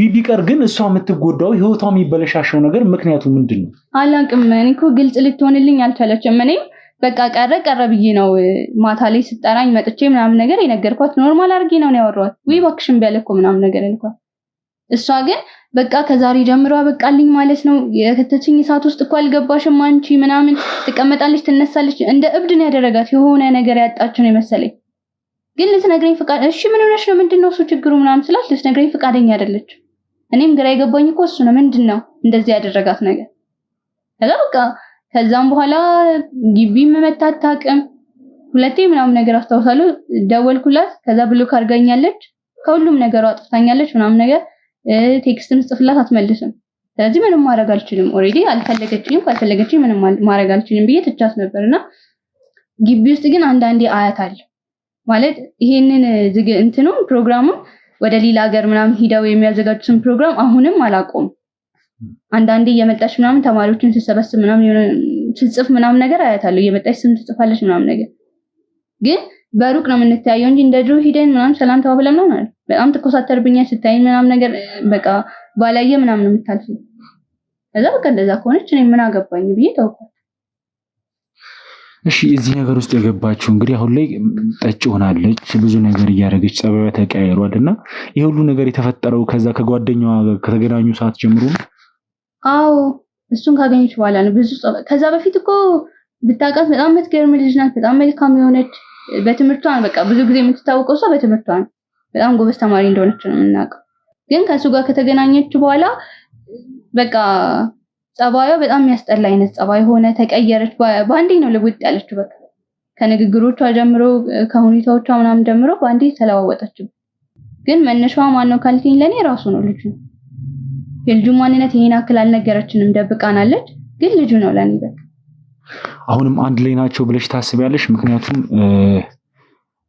ቢቀር ግን እሷ የምትጎዳው ህይወቷ የሚበለሻሸው ነገር ምክንያቱ ምንድነው? አላውቅም። እኔ እኮ ግልጽ ልትሆንልኝ አልቻለችም። እኔም በቃ ቀረ ብዬ ነው ማታ ላይ ስጠራኝ መጥቼ ምናምን ነገር የነገርኳት። ኖርማል አድርጌ ነው ያወራኋት። ወይ እባክሽን ቢያለኮ ምናምን ነገር ያልኳት። እሷ ግን በቃ ከዛሬ ጀምሮ አበቃልኝ ማለት ነው። የከተችኝ እሳት ውስጥ እኮ አልገባሽም አንቺ ምናምን ትቀመጣለች፣ ትነሳለች። እንደ እብድ ነው ያደረጋት። የሆነ ነገር ያጣችሁ ነው የመሰለኝ። ግን ልትነግረኝ ፍቃድ እሺ ምን ሆነሽ ነው? ምንድነው እሱ ችግሩ ምናምን ስላት ልትነግረኝ ፍቃደኛ አይደለች። እኔም ግራ የገባኝ እኮ እሱ ነው። ምንድነው እንደዚህ ያደረጋት ነገር? ከዛም በኋላ ግቢም መመታት አታውቅም። ሁለቴ ምናምን ነገር አስታውሳለሁ። ደወልኩላት። ከዛ ብሎክ አድርጋኛለች። ከሁሉም ነገሯ አጥፍታኛለች ምናምን ነገር ቴክስትም ጽፍላት አትመልስም። ስለዚህ ምንም ማድረግ አልችልም። ኦሬዲ አልፈለገችኝም። ካልፈለገችኝ ምንም ማድረግ አልችልም ብዬ ትቻት ነበርና ግቢ ውስጥ ግን አንዳንዴ አያታለሁ ማለት ይሄንን እንትኑን ፕሮግራሙን ወደ ሌላ ሀገር ምናምን ሂደው የሚያዘጋጁትን ፕሮግራም አሁንም አላቆም። አንዳንዴ እየመጣች ምናምን ተማሪዎችን ስሰበስብ ምናምን ስጽፍ ምናምን ነገር አያታለሁ። እየመጣች ስም ትጽፋለች ምናምን ነገር ግን በሩቅ ነው የምንተያየው እንጂ እንደ ድሮ ሂደን ምናምን ሰላም ተባብለን ምናምን አይደል። በጣም ትኮሳተርብኛለች ስታይኝ ምናምን ነገር በቃ ባላየ ምናምን ነው የምታልፈው። ከዛ በቃ እንደዛ ከሆነች እኔ ምን አገባኝ ብዬ ተውኳት። እሺ እዚህ ነገር ውስጥ የገባችው እንግዲህ አሁን ላይ ጠጭ ሆናለች፣ ብዙ ነገር እያደረገች ጸባዩ ተቀያይሯልና ይሄ ሁሉ ነገር የተፈጠረው ከዛ ከጓደኛዋ ከተገናኙ ሰዓት ጀምሮ ነው? አዎ እሱን ካገኘች በኋላ ነው። ብዙ ከዛ በፊት እኮ ብታውቃት በጣም የምትገርም ልጅ ናት። በጣም መልካም የሆነች በትምህርቷ በቃ ብዙ ጊዜ የምትታወቀው እሷ በትምህርቷ ነው። በጣም ጎበዝ ተማሪ እንደሆነች ነው የምናውቀው። ግን ከሱ ጋር ከተገናኘች በኋላ በቃ ጸባዩ በጣም የሚያስጠላ አይነት ጸባይ ሆነ። ተቀየረች። በአንዴ ነው ልውጥ ያለችው። በቃ ከንግግሮቿ ጀምሮ ከሁኔታዎቿ ምናምን ጀምሮ በአንዴ ተለዋወጠች። ግን መነሻዋ ማን ነው ካልከኝ ለኔ ራሱ ነው ልጁ። የልጁ ማንነት ይሄን አክል አልነገረችንም፣ ደብቃናለች። ግን ልጁ ነው ለኔ በቃ። አሁንም አንድ ላይ ናቸው ብለሽ ታስቢያለሽ? ምክንያቱም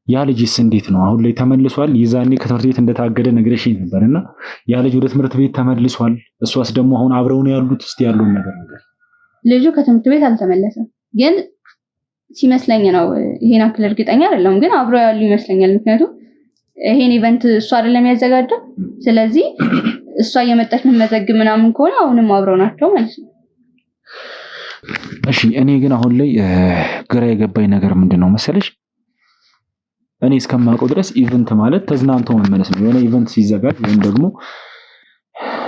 ያ ልጅስ እንዴት ነው አሁን ላይ ተመልሷል? ይዛኔ ከትምህርት ቤት እንደታገደ ነግረሽኝ ነበርና ያ ልጅ ወደ ትምህርት ቤት ተመልሷል? እሷስ ደግሞ አሁን አብረው ነው ያሉት? እስቲ ያለውን ነገር ልጁ ከትምህርት ቤት አልተመለሰም፣ ግን ሲመስለኝ ነው። ይሄን አክል እርግጠኛ አይደለም፣ ግን አብረው ያሉ ይመስለኛል። ምክንያቱም ይሄን ኢቨንት እሷ አይደለም ያዘጋጀው። ስለዚህ እሷ እየመጣች መመዘግብ ምናምን ከሆነ አሁንም አብረው ናቸው ማለት ነው። እሺ እኔ ግን አሁን ላይ ግራ የገባኝ ነገር ምንድነው መሰለሽ? እኔ እስከማውቀው ድረስ ኢቨንት ማለት ተዝናንቶ መመለስ ነው። የሆነ ኢቨንት ሲዘጋጅ ወይም ደግሞ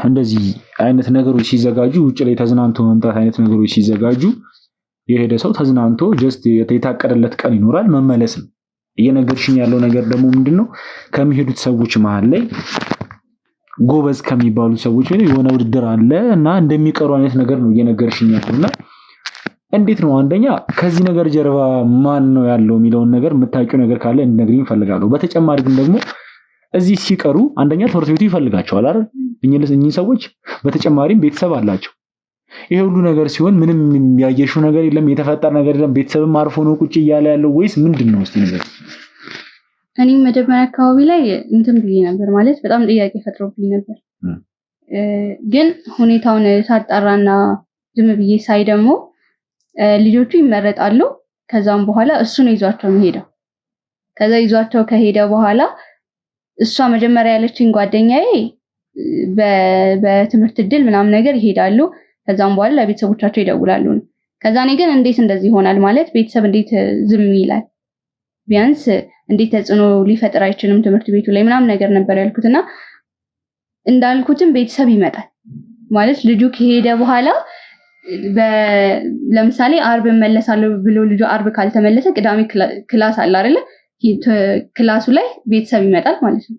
እንደዚህ አይነት ነገሮች ሲዘጋጁ ውጭ ላይ ተዝናንቶ መምጣት አይነት ነገሮች ሲዘጋጁ የሄደ ሰው ተዝናንቶ ጀስት የታቀደለት ቀን ይኖራል መመለስ ነው። እየነገርሽኝ ያለው ነገር ደግሞ ምንድነው ከሚሄዱት ሰዎች መሃል ላይ ጎበዝ ከሚባሉ ሰዎች የሆነ ውድድር አለ እና እንደሚቀሩ አይነት ነገር ነው እየነገርሽኝ ያለውና እንዴት ነው አንደኛ ከዚህ ነገር ጀርባ ማን ነው ያለው የሚለውን ነገር የምታውቂው ነገር ካለ እንድነግሪኝ እፈልጋለሁ። በተጨማሪ ግን ደግሞ እዚህ ሲቀሩ አንደኛ ትምህርት ቤቱ ይፈልጋቸዋል አይደል? እኚህ ሰዎች በተጨማሪም ቤተሰብ አላቸው። ይሄ ሁሉ ነገር ሲሆን ምንም ያየሽው ነገር የለም፣ የተፈጠረ ነገር የለም። ቤተሰብም አርፎ ነው ቁጭ እያለ ያለው ወይስ ምንድነው? እስቲ ነገር እኔ መጀመሪያ አካባቢ ላይ እንትን ብዬ ነበር ማለት በጣም ጥያቄ ፈጥሮብኝ ነበር። ግን ሁኔታውን ሳጣራና ዝም ብዬ ሳይ ደግሞ ልጆቹ ይመረጣሉ። ከዛም በኋላ እሱ ነው ይዟቸው የሚሄደው። ከዛ ይዟቸው ከሄደ በኋላ እሷ መጀመሪያ ያለችኝ ጓደኛዬ በትምህርት እድል ምናምን ነገር ይሄዳሉ። ከዛም በኋላ ለቤተሰቦቻቸው ይደውላሉ። ከዛ እኔ ግን እንዴት እንደዚህ ይሆናል ማለት ቤተሰብ እንዴት ዝም ይላል? ቢያንስ እንዴት ተጽዕኖ ሊፈጥር አይችልም ትምህርት ቤቱ ላይ ምናምን ነገር ነበር ያልኩትና እንዳልኩትም ቤተሰብ ይመጣል ማለት ልጁ ከሄደ በኋላ ለምሳሌ አርብ እመለሳለሁ ብሎ ልጁ አርብ ካልተመለሰ ቅዳሜ ክላስ አለ አይደለ? ክላሱ ላይ ቤተሰብ ይመጣል ማለት ነው።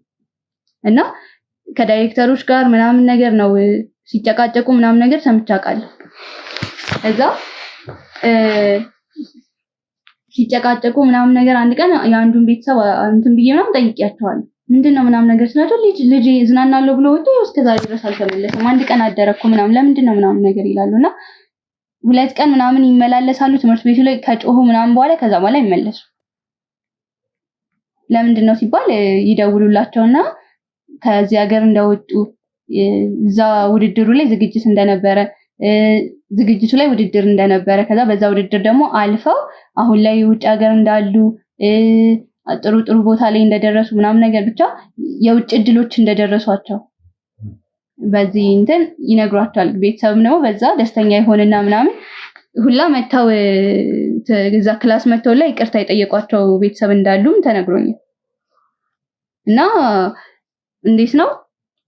እና ከዳይሬክተሮች ጋር ምናምን ነገር ነው ሲጨቃጨቁ ምናምን ነገር ሰምቼ አውቃለሁ። እዛ ሲጨቃጨቁ ምናምን ነገር አንድ ቀን የአንዱን ቤተሰብ እንትን ብዬ ምናምን ጠይቄያቸዋለሁ። ምንድነው ምናምን ነገር ስላቸው ልጅ ዝናናለሁ ብሎ ወጥቶ እስከዛሬ ድረስ አልተመለሰም፣ አንድ ቀን አደረኩ ምናምን ለምንድነው ምናምን ነገር ይላሉና 2 ቀን ምናምን ይመላለሳሉ ትምህርት ቤቱ ላይ ከጮሁ ምናምን በኋላ ከዛ በኋላ ይመለሱ። ለምንድነው ሲባል ይደውሉላቸውና ከዚህ ሀገር እንደወጡ እዛ ውድድሩ ላይ ዝግጅት እንደነበረ ዝግጅቱ ላይ ውድድር እንደነበረ ከዛ በዛ ውድድር ደግሞ አልፈው አሁን ላይ ውጭ ሀገር እንዳሉ ጥሩ ቦታ ላይ እንደደረሱ ምናምን ነገር ብቻ የውጭ እድሎች እንደደረሷቸው በዚህ እንትን ይነግሯቸዋል። ቤተሰብም ነው በዛ ደስተኛ ይሆንና ምናምን ሁላ መተው እዛ ክላስ መተው ላይ ይቅርታ የጠየቋቸው ቤተሰብ እንዳሉም ተነግሮኛል። እና እንዴት ነው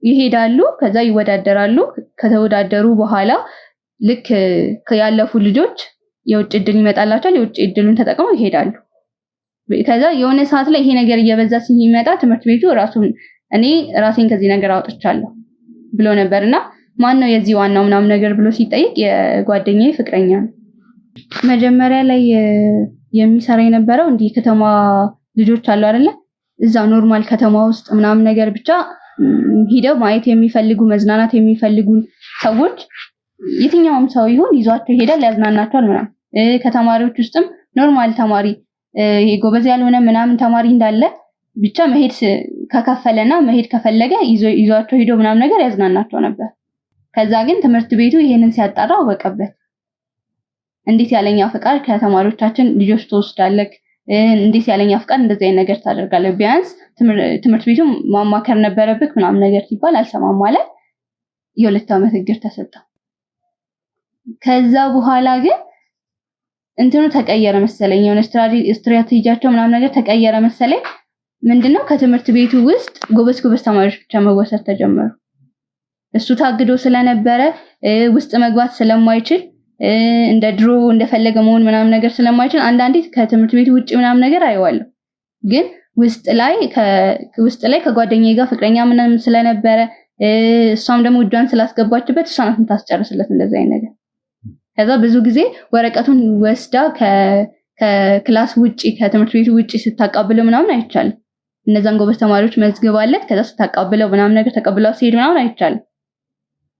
ይሄዳሉ፣ ከዛ ይወዳደራሉ። ከተወዳደሩ በኋላ ልክ ያለፉ ልጆች የውጭ እድል ይመጣላቸዋል። የውጭ እድሉን ተጠቅመው ይሄዳሉ። ከዛ የሆነ ሰዓት ላይ ይሄ ነገር እየበዛ ሲመጣ ትምህርት ቤቱ እኔ ራሴን ከዚህ ነገር አውጥቻለሁ ብሎ ነበርና ማን ነው የዚህ ዋናው ምናምን ነገር ብሎ ሲጠይቅ የጓደኛዬ ፍቅረኛ ነው። መጀመሪያ ላይ የሚሰራ የነበረው እንዲህ ከተማ ልጆች አሉ አይደለ? እዛ ኖርማል ከተማ ውስጥ ምናምን ነገር ብቻ ሂደው ማየት የሚፈልጉ መዝናናት የሚፈልጉ ሰዎች የትኛውም ሰው ይሁን ይዟቸው ይሄዳል፣ ያዝናናቸዋል ምናምን። ከተማሪዎች ውስጥም ኖርማል ተማሪ ይሄ ጎበዝ ያልሆነ ምናምን ተማሪ እንዳለ ብቻ መሄድ ከከፈለና መሄድ ከፈለገ ይዟቸው ሄዶ ምናምን ነገር ያዝናናቸው ነበር። ከዛ ግን ትምህርት ቤቱ ይሄንን ሲያጣራ አወቀበት። እንዴት ያለኛ ፍቃድ ከተማሪዎቻችን ልጆች ትወስዳለህ? እንዴት ያለኛ ፍቃድ እንደዚህ አይነት ነገር ታደርጋለህ? ቢያንስ ትምህርት ቤቱ ማማከር ነበረብህ ምናምን ነገር ሲባል አልሰማም ማለት የ2 ዓመት እግር ተሰጠ። ከዛ በኋላ ግን እንትኑ ተቀየረ መሰለኝ፣ የሆነ ስትራቴጂያቸው ምናምን ነገር ተቀየረ መሰለኝ። ምንድነው ከትምህርት ቤቱ ውስጥ ጎበዝ ተማሪዎች ብቻ መወሰድ ተጀመሩ። እሱ ታግዶ ስለነበረ ውስጥ መግባት ስለማይችል እንደ ድሮ እንደፈለገ መሆን ምናምን ነገር ስለማይችል አንዳንዴ ከትምህርት ቤቱ ውጪ ምናምን ነገር አይዋለሁ። ግን ውስጥ ላይ ከጓደኛዬ ጋር ፍቅረኛ ምናምን ስለነበረ እሷም ደግሞ እጇን ስላስገባችበት እሷ ናት የምታስጨርስለት እንደዛ አይነት ነገር። ከዛ ብዙ ጊዜ ወረቀቱን ወስዳ ከክላስ ውጪ ከትምህርት ቤቱ ውጪ ስታቃብለው ምናምን አይቻልም። እነዛን ጎበዝ ተማሪዎች መዝግባለት ከዛ ስታቃብለው ምናምን ነገር ተቀብለው ሲሄድ ምናምን አይቻልም።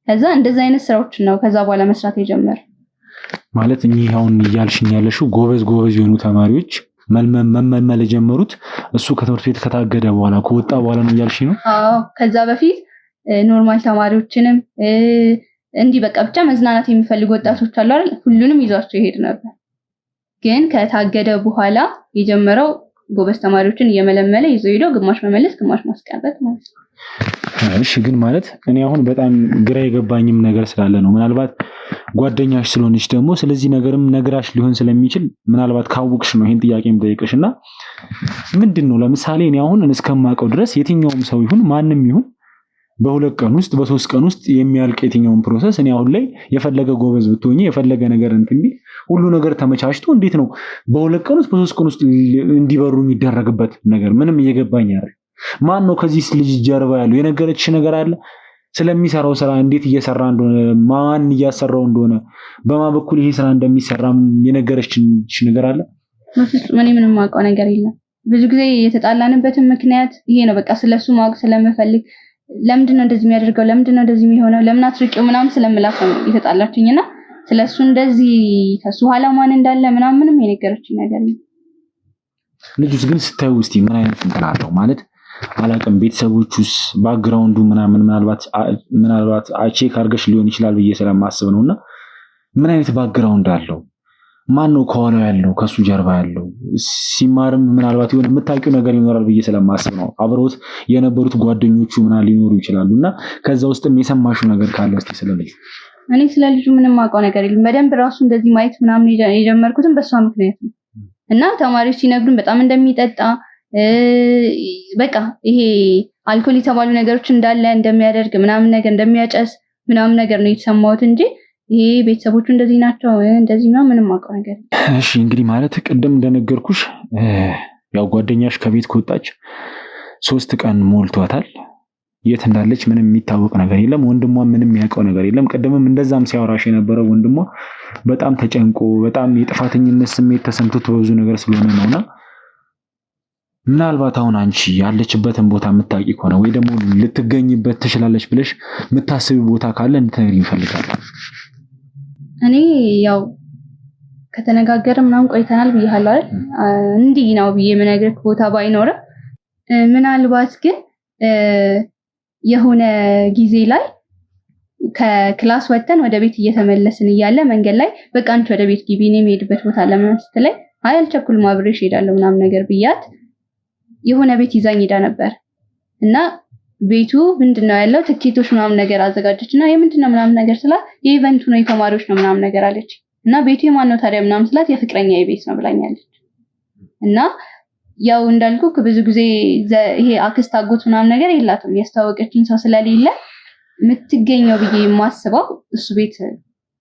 ከዛ እንደዛ አይነት ስራዎች ነው ከዛ በኋላ መስራት የጀመረ። ማለት እኚህ አሁን እያልሽኝ ያለሽው ጎበዝ የሆኑ ተማሪዎች መመልመል የጀመሩት እሱ ከትምህርት ቤት ከታገደ በኋላ ከወጣ በኋላ ነው እያልሽኝ ነው? አዎ ከዛ በፊት ኖርማል ተማሪዎችንም እንዲህ በቃ ብቻ መዝናናት የሚፈልጉ ወጣቶች አሉ አይደል? ሁሉንም ይዟቸው ይሄድ ነበር። ግን ከታገደ በኋላ የጀመረው ጎበዝ ተማሪዎችን እየመለመለ ይዞ ሄዶ ግማሽ መመለስ ግማሽ ማስቀረት ማለት ነው። እሺ ግን ማለት እኔ አሁን በጣም ግራ የገባኝም ነገር ስላለ ነው። ምናልባት ጓደኛሽ ስለሆነች ደግሞ ስለዚህ ነገርም ነግራሽ ሊሆን ስለሚችል ምናልባት ካወቅሽ ነው ይሄን ጥያቄ የምጠይቅሽና ምንድነው ለምሳሌ እኔ አሁን እስከማውቀው ድረስ የትኛውም ሰው ይሁን ማንም ይሁን በ2 ቀን ውስጥ በ3 ቀን ውስጥ የሚያልቅ የትኛውን ፕሮሰስ እኔ አሁን ላይ የፈለገ ጎበዝ ብትሆኚ የፈለገ ነገር እንትን ሁሉ ነገር ተመቻችቶ እንዴት ነው በ2 ቀን ውስጥ በ3 ቀን ውስጥ እንዲበሩ የሚደረግበት ነገር ምንም እየገባኝ አይደል። ማን ነው ከዚህ ልጅ ጀርባ ያለው? የነገረችሽ ነገር አለ ስለሚሰራው ስራ እንዴት እየሰራ እንደሆነ ማን እያሰራው እንደሆነ በማን በኩል ይሄ ስራ እንደሚሰራ የነገረችሽ ነገር አለ? ምንም የማውቀው ነገር የለም። ብዙ ጊዜ የተጣላንበትን ምክንያት ይሄ ነው። በቃ ስለሱ ማወቅ ስለምፈልግ ለምንድነው እንደዚህ የሚያደርገው? ለምንድነው እንደዚህ የሚሆነው? ለምን አትርቂው ምናምን ስለምላት ነው የተጣላችኝና ስለሱ እንደዚህ ከሱ ኋላ ማን እንዳለ ምንም የነገረችኝ ነገር የለም። ልጁስ ግን ስታዩ እስቲ ምን አይነት እንትን አለው ማለት አላውቅም። ቤተሰቦቹስ ባክግራውንዱ ምናልባት ቼክ አድርገሽ ሊሆን ይችላል ብዬ ስለማስብ ነውና ምን አይነት ባክግራውንድ አለው? ማን ነው ከኋላው ያለው ከሱ ጀርባ ያለው? ሲማርም ምናልባት የሆነ የምታውቂው ነገር ይኖራል ብዬ ስለማስብ ነው። አብረውት የነበሩት ጓደኞቹ ሊኖሩ ይችላሉና ከዛ ውስጥም የሰማሽው ነገር ካለ እስቲ ስለልጁ። እኔ ስለልጁ ምንም አውቀው ነገር የለም። በደንብ ራሱ እንደዚህ ማየት ምናምን የጀመርኩትም በሷ ምክንያት ነው። እና ተማሪዎች ሲነግሩን በጣም እንደሚጠጣ በቃ ይሄ አልኮል የተባሉ ነገሮች እንዳለ እንደሚያደርግ ምናምን ነገር እንደሚያጨስ ምናምን ነገር ነው የተሰማሁት እንጂ ይሄ ቤተሰቦቹ እንደዚህ ናቸው እንደዚህ ነው ምንም አውቀው ነገር። እሺ እንግዲህ ማለት ቅድም እንደነገርኩሽ ያው ጓደኛሽ ከቤት ከወጣች 3 ቀን ሞልቷታል። የት እንዳለች ምንም የሚታወቅ ነገር የለም። ወንድሟ ምንም የሚያውቀው ነገር የለም። ቅድምም እንደዛም ሲያወራሽ የነበረው ወንድሟ በጣም ተጨንቆ በጣም የጥፋተኝነት ስሜት ተሰምቶት በብዙ ነገር ስለሆነ ነውና ምናልባት አሁን አንቺ ያለችበትን ቦታ የምታውቂ ከሆነ ወይ ደግሞ ልትገኝበት ትችላለች ብለሽ የምታስቢ ቦታ ካለ እንድትነግሪኝ እፈልጋለሁ። እኔ ያው ከተነጋገረ ምናምን ቆይተናል ብያለሁ አይደል? እንዲህ ነው ብዬ የምነግርህ ቦታ ባይኖርም ምናልባት ግን የሆነ ጊዜ ላይ ከክላስ ወጥተን ወደ ቤት እየተመለስን እያለ መንገድ ላይ በቃ አንቺ ወደ ቤት ግቢ እኔ የምሄድበት ቦታ ለምን ስትለኝ አይ አልቸኩልም አብሬሽ እሄዳለሁ ምናምን ነገር ብያት የሆነ ቤት ይዛኝ ሄዳ ነበር እና ቤቱ ምንድነው ያለው ትኬቶች ምናምን ነገር አዘጋጀችና የምንድነው ምናምን ነገር ስላት የኢቨንቱ ነው የተማሪዎች ነው ምናምን ነገር አለች እና ቤቱ የማን ነው ታዲያ ምናምን ስላት የፍቅረኛ የቤት ነው ብላኛለች። እና ያው እንዳልኩ ብዙ ጊዜ ይሄ አክስት አጎት ምናምን ነገር የላትም ያስተዋወቀችኝ ሰው ስለሌለ የምትገኘው ብዬ የማስበው እሱ ቤት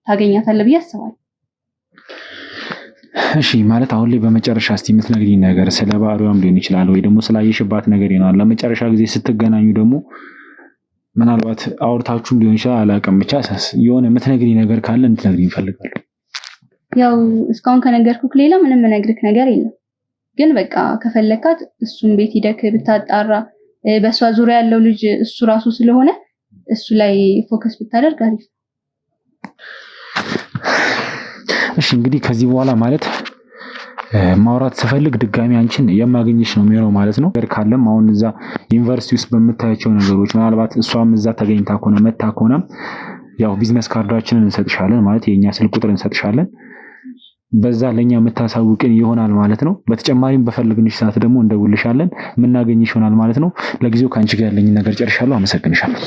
ታገኛታለህ ብዬ አስባለሁ። እሺ ማለት አሁን ላይ በመጨረሻ እስቲ የምትነግሪኝ ነገር ስለ ባህሪዋም ሊሆን ይችላል ወይ ደግሞ ስላየሽባት ነገር ይሆናል። ለመጨረሻ ጊዜ ስትገናኙ ደግሞ ምናልባት አውርታችሁም ሊሆን ይችላል አላውቅም፣ ብቻ የሆነ የምትነግሪኝ ነገር ካለ እንድትነግሪኝ እፈልጋለሁ። ያው እስካሁን ከነገርኩህ ሌላ ምንም የምነግርህ ነገር የለም። ግን በቃ ከፈለካት እሱን ቤት ሂደክ ብታጣራ በሷ ዙሪያ ያለው ልጅ እሱ ራሱ ስለሆነ እሱ ላይ ፎከስ ብታደርግ አሪፍ። እሺ እንግዲህ ከዚህ በኋላ ማለት ማውራት ስፈልግ ድጋሚ አንቺን የማገኝሽ ነው የሚሆነው ማለት ነው። ነገር ካለም አሁን እዛ ዩኒቨርሲቲ ውስጥ በምታያቸው ነገሮች ምናልባት እሷም እዛ ተገኝታ ከሆነ መታ ከሆነ ያው ቢዝነስ ካርዳችንን እንሰጥሻለን ማለት የኛ ስልክ ቁጥር እንሰጥሻለን። በዛ ለኛ የምታሳውቅን ይሆናል ማለት ነው። በተጨማሪም በፈልግንሽ ሰዓት ደግሞ እንደውልሻለን የምናገኝሽ ይሆናል ማለት ነው። ለጊዜው ከአንቺ ጋር ያለኝ ነገር ጨርሻለሁ። አመሰግንሻለሁ።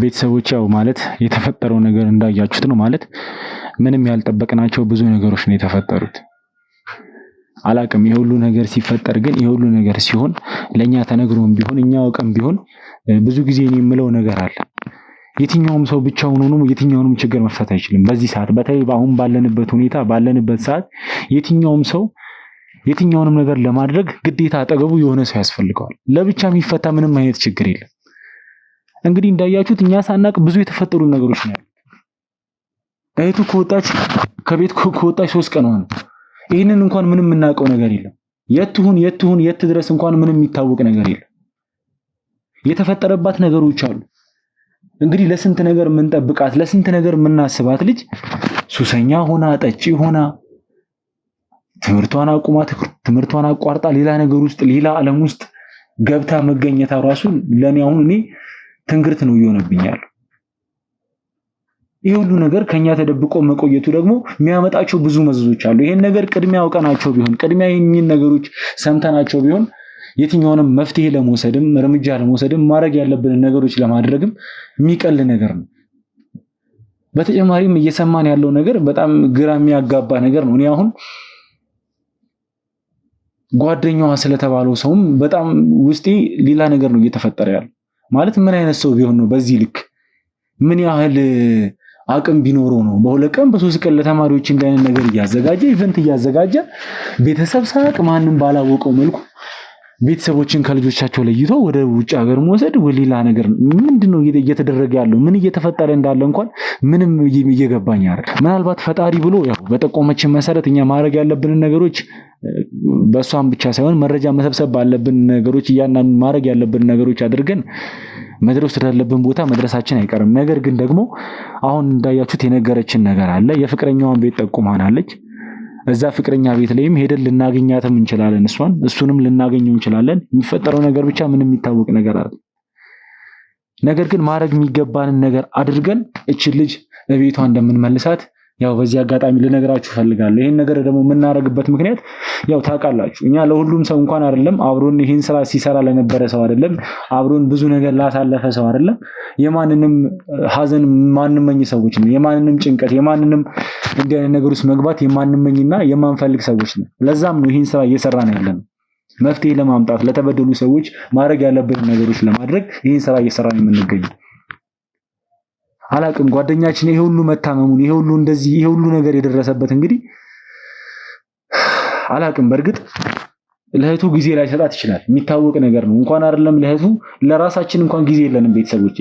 ቤተሰቦች ያው ማለት የተፈጠረው ነገር እንዳያችሁት ነው። ማለት ምንም ያልጠበቅናቸው ብዙ ነገሮች ነው የተፈጠሩት። አላቅም የሁሉ ነገር ሲፈጠር ግን የሁሉ ነገር ሲሆን ለኛ ተነግሮም ቢሆን እኛ አውቀም ቢሆን ብዙ ጊዜ እኔ የምለው ነገር አለ። የትኛውም ሰው ብቻውን ሆኖ የትኛውንም ችግር መፍታት አይችልም። በዚህ ሰዓት በተለይ አሁን ባለንበት ሁኔታ ባለንበት ሰዓት የትኛውም ሰው የትኛውንም ነገር ለማድረግ ግዴታ አጠገቡ የሆነ ሰው ያስፈልገዋል። ለብቻ የሚፈታ ምንም አይነት ችግር የለም። እንግዲህ እንዳያችሁት እኛ ሳናቅ ብዙ የተፈጠሩ ነገሮች ነው ያሉት። እህቱ ከቤት ከወጣች 3 ቀን ሆነ። ይህንን እንኳን ምንም የምናውቀው ነገር የለም። የት ድረስ እንኳን ምንም የሚታወቅ ነገር የለም። የተፈጠረባት ነገሮች አሉ። እንግዲህ ለስንት ነገር የምንጠብቃት ለስንት ነገር የምናስባት ልጅ ሱሰኛ ሆና ጠጪ ሆና ትምህርቷን አቁማ ትምህርቷን አቋርጣ ሌላ ነገር ውስጥ ሌላ ዓለም ውስጥ ገብታ መገኘታ ራሱ ለኔ አሁን እኔ ትንግርት ነው ይሆነብኛል። ይሄ ሁሉ ነገር ከኛ ተደብቆ መቆየቱ ደግሞ የሚያመጣቸው ብዙ መዘዞች አሉ። ይሄን ነገር ቅድሚያ አውቀናቸው ቢሆን ቅድሚያ ይህን ነገሮች ሰምተናቸው ቢሆን የትኛውንም መፍትሄ ለመውሰድም እርምጃ ለመውሰድም ማድረግ ያለብን ነገሮች ለማድረግም የሚቀል ነገር ነው። በተጨማሪም እየሰማን ያለው ነገር በጣም ግራ የሚያጋባ ነገር ነው። እኔ አሁን ጓደኛዋ ስለተባለው ሰውም በጣም ውስጤ ሌላ ነገር ነው እየተፈጠረ ያለው። ማለት ምን አይነት ሰው ቢሆን ነው በዚህ ልክ ምን ያህል አቅም ቢኖረው ነው በሁለት ቀን በ3 ቀን ለተማሪዎች እንዳይነ ነገር እያዘጋጀ ኢቨንት እያዘጋጀ ቤተሰብ ሳቅ ማንንም ባላወቀው መልኩ ቤተሰቦችን ከልጆቻቸው ለይቶ ወደ ውጭ ሀገር መውሰድ ወሌላ ነገር ምንድነው እየተደረገ ያለው? ምን እየተፈጠረ እንዳለ እንኳን ምንም እየገባኝ አይደል። ምናልባት ፈጣሪ ብሎ ያው በጠቆመችን መሰረት እኛ ማድረግ ያለብን ነገሮች በሷም ብቻ ሳይሆን መረጃ መሰብሰብ ባለብን ነገሮች እያንዳንዱ ማድረግ ያለብን ነገሮች አድርገን መድረስ ያለብን ቦታ መድረሳችን አይቀርም። ነገር ግን ደግሞ አሁን እንዳያችሁት የነገረችን ነገር አለ። የፍቅረኛዋን ቤት ጠቁማናለች። እዛ ፍቅረኛ ቤት ላይም ሄደን ልናገኛትም እንችላለን። እሱንም ልናገኘው እንችላለን። የሚፈጠረው ነገር ብቻ ምንም የሚታወቅ ነገር አይደለም። ነገር ግን ማድረግ የሚገባንን ነገር አድርገን እቺ ልጅ በቤቷ እንደምንመልሳት ያው በዚህ አጋጣሚ ልነግራችሁ ፈልጋለሁ። ይሄን ነገር ደግሞ የምናረግበት ምክንያት ያው ታውቃላችሁ እኛ ለሁሉም ሰው እንኳን አይደለም አብሮን ይሄን ስራ ሲሰራ ለነበረ ሰው አይደለም አብሮን ብዙ ነገር ላሳለፈ ሰው አይደለም የማንንም ሀዘን ማንመኝ ሰዎች ነው። የማንንም ጭንቀት የማንንም እንዲህ አይነት ነገር ውስጥ መግባት የማንመኝና የማንፈልግ ሰዎች ነው። ለዛም ነው ይሄን ስራ እየሰራን ያለነው። መፍትሄ ለማምጣት ለተበደሉ ሰዎች ማድረግ ያለብን ነገሮች ለማድረግ ይህን ስራ እየሰራን የምንገኘው። አላቅም ጓደኛችን ይሄ ሁሉ መታመሙን ይሄ ሁሉ እንደዚህ ይሄ ሁሉ ነገር የደረሰበት እንግዲህ አላቅም በእርግጥ ለእህቱ ጊዜ ላይ ሰጣት ይችላል የሚታወቅ ነገር ነው። እንኳን አይደለም ለእህቱ ለራሳችን እንኳን ጊዜ የለንም ቤተሰቦች።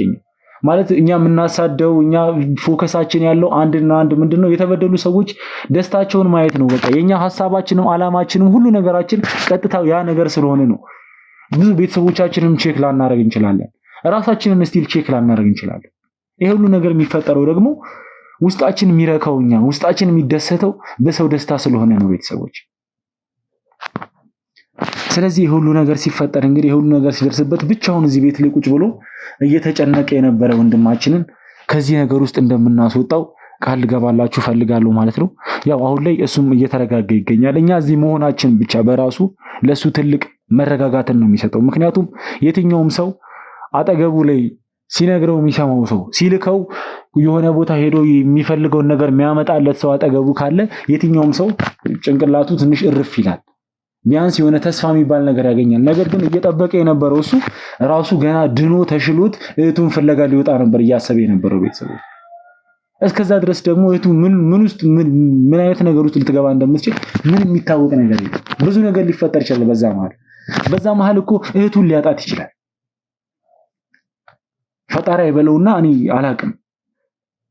ማለት እኛ የምናሳደው እኛ ፎከሳችን ያለው አንድና አንድ ምንድነው የተበደሉ ሰዎች ደስታቸውን ማየት ነው። በቃ የኛ ሐሳባችንም አላማችንም ሁሉ ነገራችን ቀጥታው ያ ነገር ስለሆነ ነው። ብዙ ቤተሰቦቻችንም ቼክ ላናረግ እንችላለን፣ ራሳችንን ስቲል ቼክ ላናረግ እንችላለን። ይሄ ሁሉ ነገር የሚፈጠረው ደግሞ ውስጣችን የሚረካው እኛ ውስጣችን የሚደሰተው በሰው ደስታ ስለሆነ ነው ቤተሰቦች። ስለዚህ ሁሉ ነገር ሲፈጠር እንግዲህ ሁሉ ነገር ሲደርስበት ብቻውን እዚህ ቤት ላይ ቁጭ ብሎ እየተጨነቀ የነበረ ወንድማችንን ከዚህ ነገር ውስጥ እንደምናስወጣው ቃል ልገባላችሁ ፈልጋለሁ ማለት ነው። ያው አሁን ላይ እሱም እየተረጋጋ ይገኛል። እኛ እዚህ መሆናችን ብቻ በራሱ ለሱ ትልቅ መረጋጋትን ነው የሚሰጠው። ምክንያቱም የትኛውም ሰው አጠገቡ ላይ ሲነግረው የሚሰማው ሰው ሲልከው የሆነ ቦታ ሄዶ የሚፈልገውን ነገር የሚያመጣለት ሰው አጠገቡ ካለ የትኛውም ሰው ጭንቅላቱ ትንሽ እርፍ ይላል። ቢያንስ የሆነ ተስፋ የሚባል ነገር ያገኛል። ነገር ግን እየጠበቀ የነበረው እሱ ራሱ ገና ድኖ ተሽሎት እህቱን ፍለጋ ሊወጣ ነበር እያሰበ የነበረው ቤተሰቦች። እስከዛ ድረስ ደግሞ እህቱ ምን አይነት ነገር ውስጥ ልትገባ እንደምትችል ምን የሚታወቅ ነገር የለም። ብዙ ነገር ሊፈጠር ይችላል በዛ መሃል እኮ እህቱን ሊያጣት ይችላል። ፈጣሪ አይበለውና እኔ አላቅም።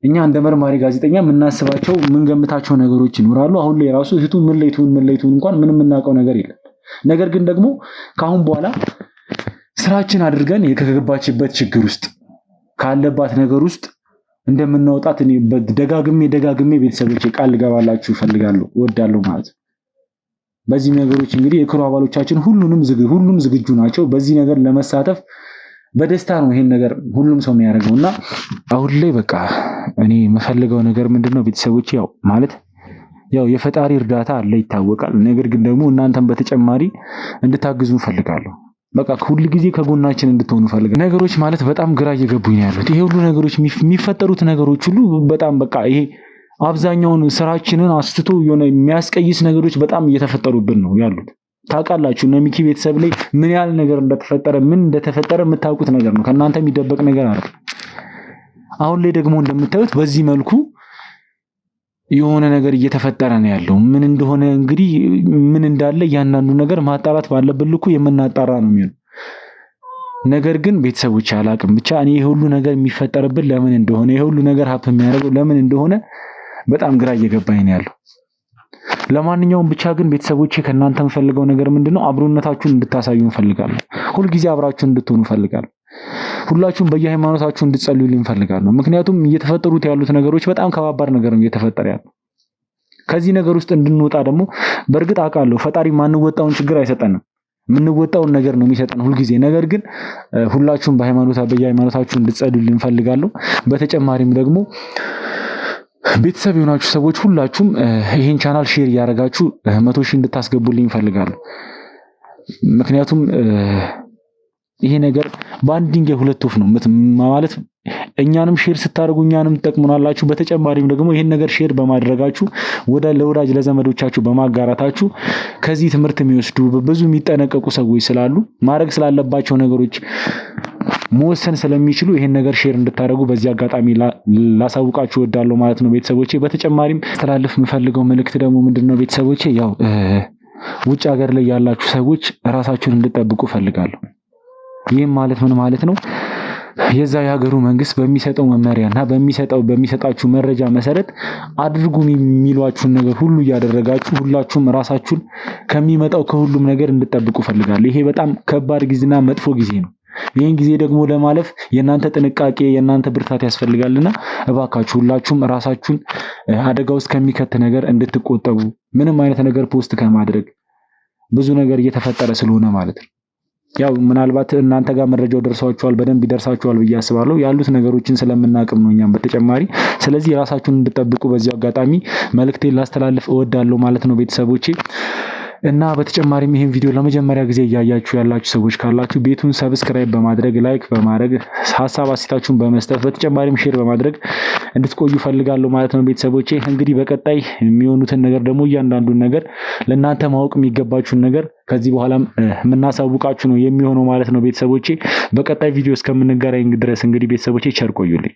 እኛ እንደ መርማሪ ጋዜጠኛ የምናስባቸው የምንገምታቸው ነገሮች ይኖራሉ። አሁን ላይ ራሱ እህቱ ምን ላይ ትሁን እንኳን ምንም የምናውቀው ነገር የለም። ነገር ግን ደግሞ ከአሁን በኋላ ስራችን አድርገን የከገባችበት ችግር ውስጥ ካለባት ነገር ውስጥ እንደምናወጣት እኔ ደጋግሜ ቤተሰቦቼ ቃል ልገባላችሁ እፈልጋለሁ እወዳለሁ ማለት ነው። በዚህ ነገሮች እንግዲህ የክሩ አባሎቻችን ሁሉም ዝግጁ ናቸው በዚህ ነገር ለመሳተፍ። በደስታ ነው ይሄን ነገር ሁሉም ሰው የሚያደርገውና አሁን ላይ በቃ እኔ የምፈልገው ነገር ምንድነው ቤተሰቦች ያው የፈጣሪ እርዳታ አለ ይታወቃል። ነገር ግን ደግሞ እናንተም በተጨማሪ እንድታግዙ ፈልጋለሁ። በቃ ሁሉ ጊዜ ከጎናችን እንድትሆኑ ፈልጋለሁ። ነገሮች በጣም ግራ እየገቡኝ ነው ያሉት። ይሄ ሁሉ ነገሮች የሚፈጠሩት ነገሮች ሁሉ በጣም በቃ ይሄ አብዛኛውን ስራችንን አስትቶ የሆነ የሚያስቀይስ ነገሮች በጣም እየተፈጠሩብን ነው ያሉት። ታውቃላችሁ እነ ሚኪ ቤተሰብ ላይ ምን ያህል ነገር እንደተፈጠረ የምታውቁት ነገር ነው። ከእናንተ የሚደበቅ ነገር አለ። አሁን ላይ ደግሞ እንደምታዩት በዚህ መልኩ የሆነ ነገር እየተፈጠረ ነው ያለው። ምን እንደሆነ እንግዲህ ምን እንዳለ እያንዳንዱ ነገር ማጣራት ባለበት ልኩ የምናጣራ ነው የሚሆነው። ነገር ግን ቤተሰቦች አላቅም ብቻ እኔ ይሄ ሁሉ ነገር የሚፈጠርብን ለምን እንደሆነ ይሄ ሁሉ ነገር ሀፕ የሚያደርገው ለምን እንደሆነ በጣም ግራ እየገባኝ ነው ያለው። ለማንኛውም ብቻ ግን ቤተሰቦቼ ከእናንተ የምፈልገው ነገር ምንድነው አብሮነታችሁን እንድታሳዩ እንፈልጋለሁ። ሁልጊዜ አብራችሁ እንድትሆኑ እንፈልጋለሁ። ሁላችሁም በየሃይማኖታችሁ እንድትጸልዩልኝ እንፈልጋለሁ። ምክንያቱም እየተፈጠሩት ያሉት ነገሮች በጣም ከባባድ ነገር ነው እየተፈጠረ ያለው። ከዚህ ነገር ውስጥ እንድንወጣ ደግሞ በእርግጥ አውቃለሁ ፈጣሪ ማንወጣውን ችግር አይሰጠንም። የምንወጣውን ነገር ነው የሚሰጠን ሁልጊዜ። ነገር ግን ሁላችሁም በየሃይማኖታችሁ እንድትጸልዩልኝ እንፈልጋለሁ። በተጨማሪም ደግሞ ቤተሰብ የሆናችሁ ሰዎች ሁላችሁም ይሄን ቻናል ሼር እያደረጋችሁ 100,000 እንድታስገቡልኝ እፈልጋለሁ። ምክንያቱም ይሄ ነገር በአንድ ድንጋይ ሁለት ወፍ ነው ማለት እኛንም ሼር ስታደርጉ እኛንም ትጠቅሙናላችሁ። በተጨማሪም ደግሞ ይሄን ነገር ሼር በማድረጋችሁ ለወዳጅ ለዘመዶቻችሁ በማጋራታችሁ ከዚህ ትምህርት የሚወስዱ ብዙ የሚጠነቀቁ ሰዎች ስላሉ ማድረግ ስላለባቸው ነገሮች መወሰን ስለሚችሉ ይሄን ነገር ሼር እንድታደርጉ በዚህ አጋጣሚ ላሳውቃችሁ እወዳለሁ ማለት ነው ቤተሰቦቼ። በተጨማሪም ተላልፍ የምፈልገው መልእክት ደግሞ ምንድነው ቤተሰቦቼ ያው ውጭ ሀገር ላይ ያላችሁ ሰዎች ራሳችሁን እንድትጠብቁ ፈልጋለሁ። ይህም ምን ማለት ነው? የዛ የሀገሩ መንግስት በሚሰጠው መመሪያና በሚሰጣችሁ መረጃ መሰረት አድርጉ የሚሏችሁን ነገር ሁሉ እያደረጋችሁ ሁላችሁም ራሳችሁን ከሚመጣው ከሁሉም ነገር እንድትጠብቁ ፈልጋለሁ። ይሄ በጣም ከባድ ጊዜና መጥፎ ጊዜ ነው። ይህን ጊዜ ደግሞ ለማለፍ የእናንተ ጥንቃቄ የእናንተ ብርታት ያስፈልጋልና እባካችሁ ሁላችሁም ራሳችሁን አደጋ ውስጥ ከሚከት ነገር እንድትቆጠቡ ምንም አይነት ነገር ፖስት ከማድረግ ብዙ ነገር እየተፈጠረ ስለሆነ ማለት ነው። ያው ምናልባት እናንተ ጋር መረጃው ደርሷችኋል በደንብ ይደርሳችኋል ብዬ አስባለሁ። ያሉት ነገሮችን ስለምናቅም ነው እኛም በተጨማሪ። ስለዚህ ራሳችሁን እንድትጠብቁ በዚህ አጋጣሚ መልእክቴን ላስተላልፍ እወዳለሁ ማለት ነው ቤተሰቦቼ። እና በተጨማሪም ይሄን ቪዲዮ ለመጀመሪያ ጊዜ እያያችሁ ያላችሁ ሰዎች ካላችሁ ቤቱን ሰብስክራይብ በማድረግ ላይክ በማድረግ ሀሳብ አስተያየታችሁን በመስጠት በተጨማሪም ሼር በማድረግ እንድትቆዩ ፈልጋለሁ ማለት ነው ቤተሰቦቼ። እንግዲህ በቀጣይ የሚሆኑትን ነገር ደግሞ እያንዳንዱን ነገር ለእናንተ ማወቅ የሚገባችሁን ነገር ከዚህ በኋላም የምናሳውቃችሁ ነው የሚሆነው ማለት ነው ቤተሰቦቼ። በቀጣይ ቪዲዮ እስከምንገናኝ ድረስ እንግዲህ ቤተሰቦቼ ቸር ቆዩልኝ።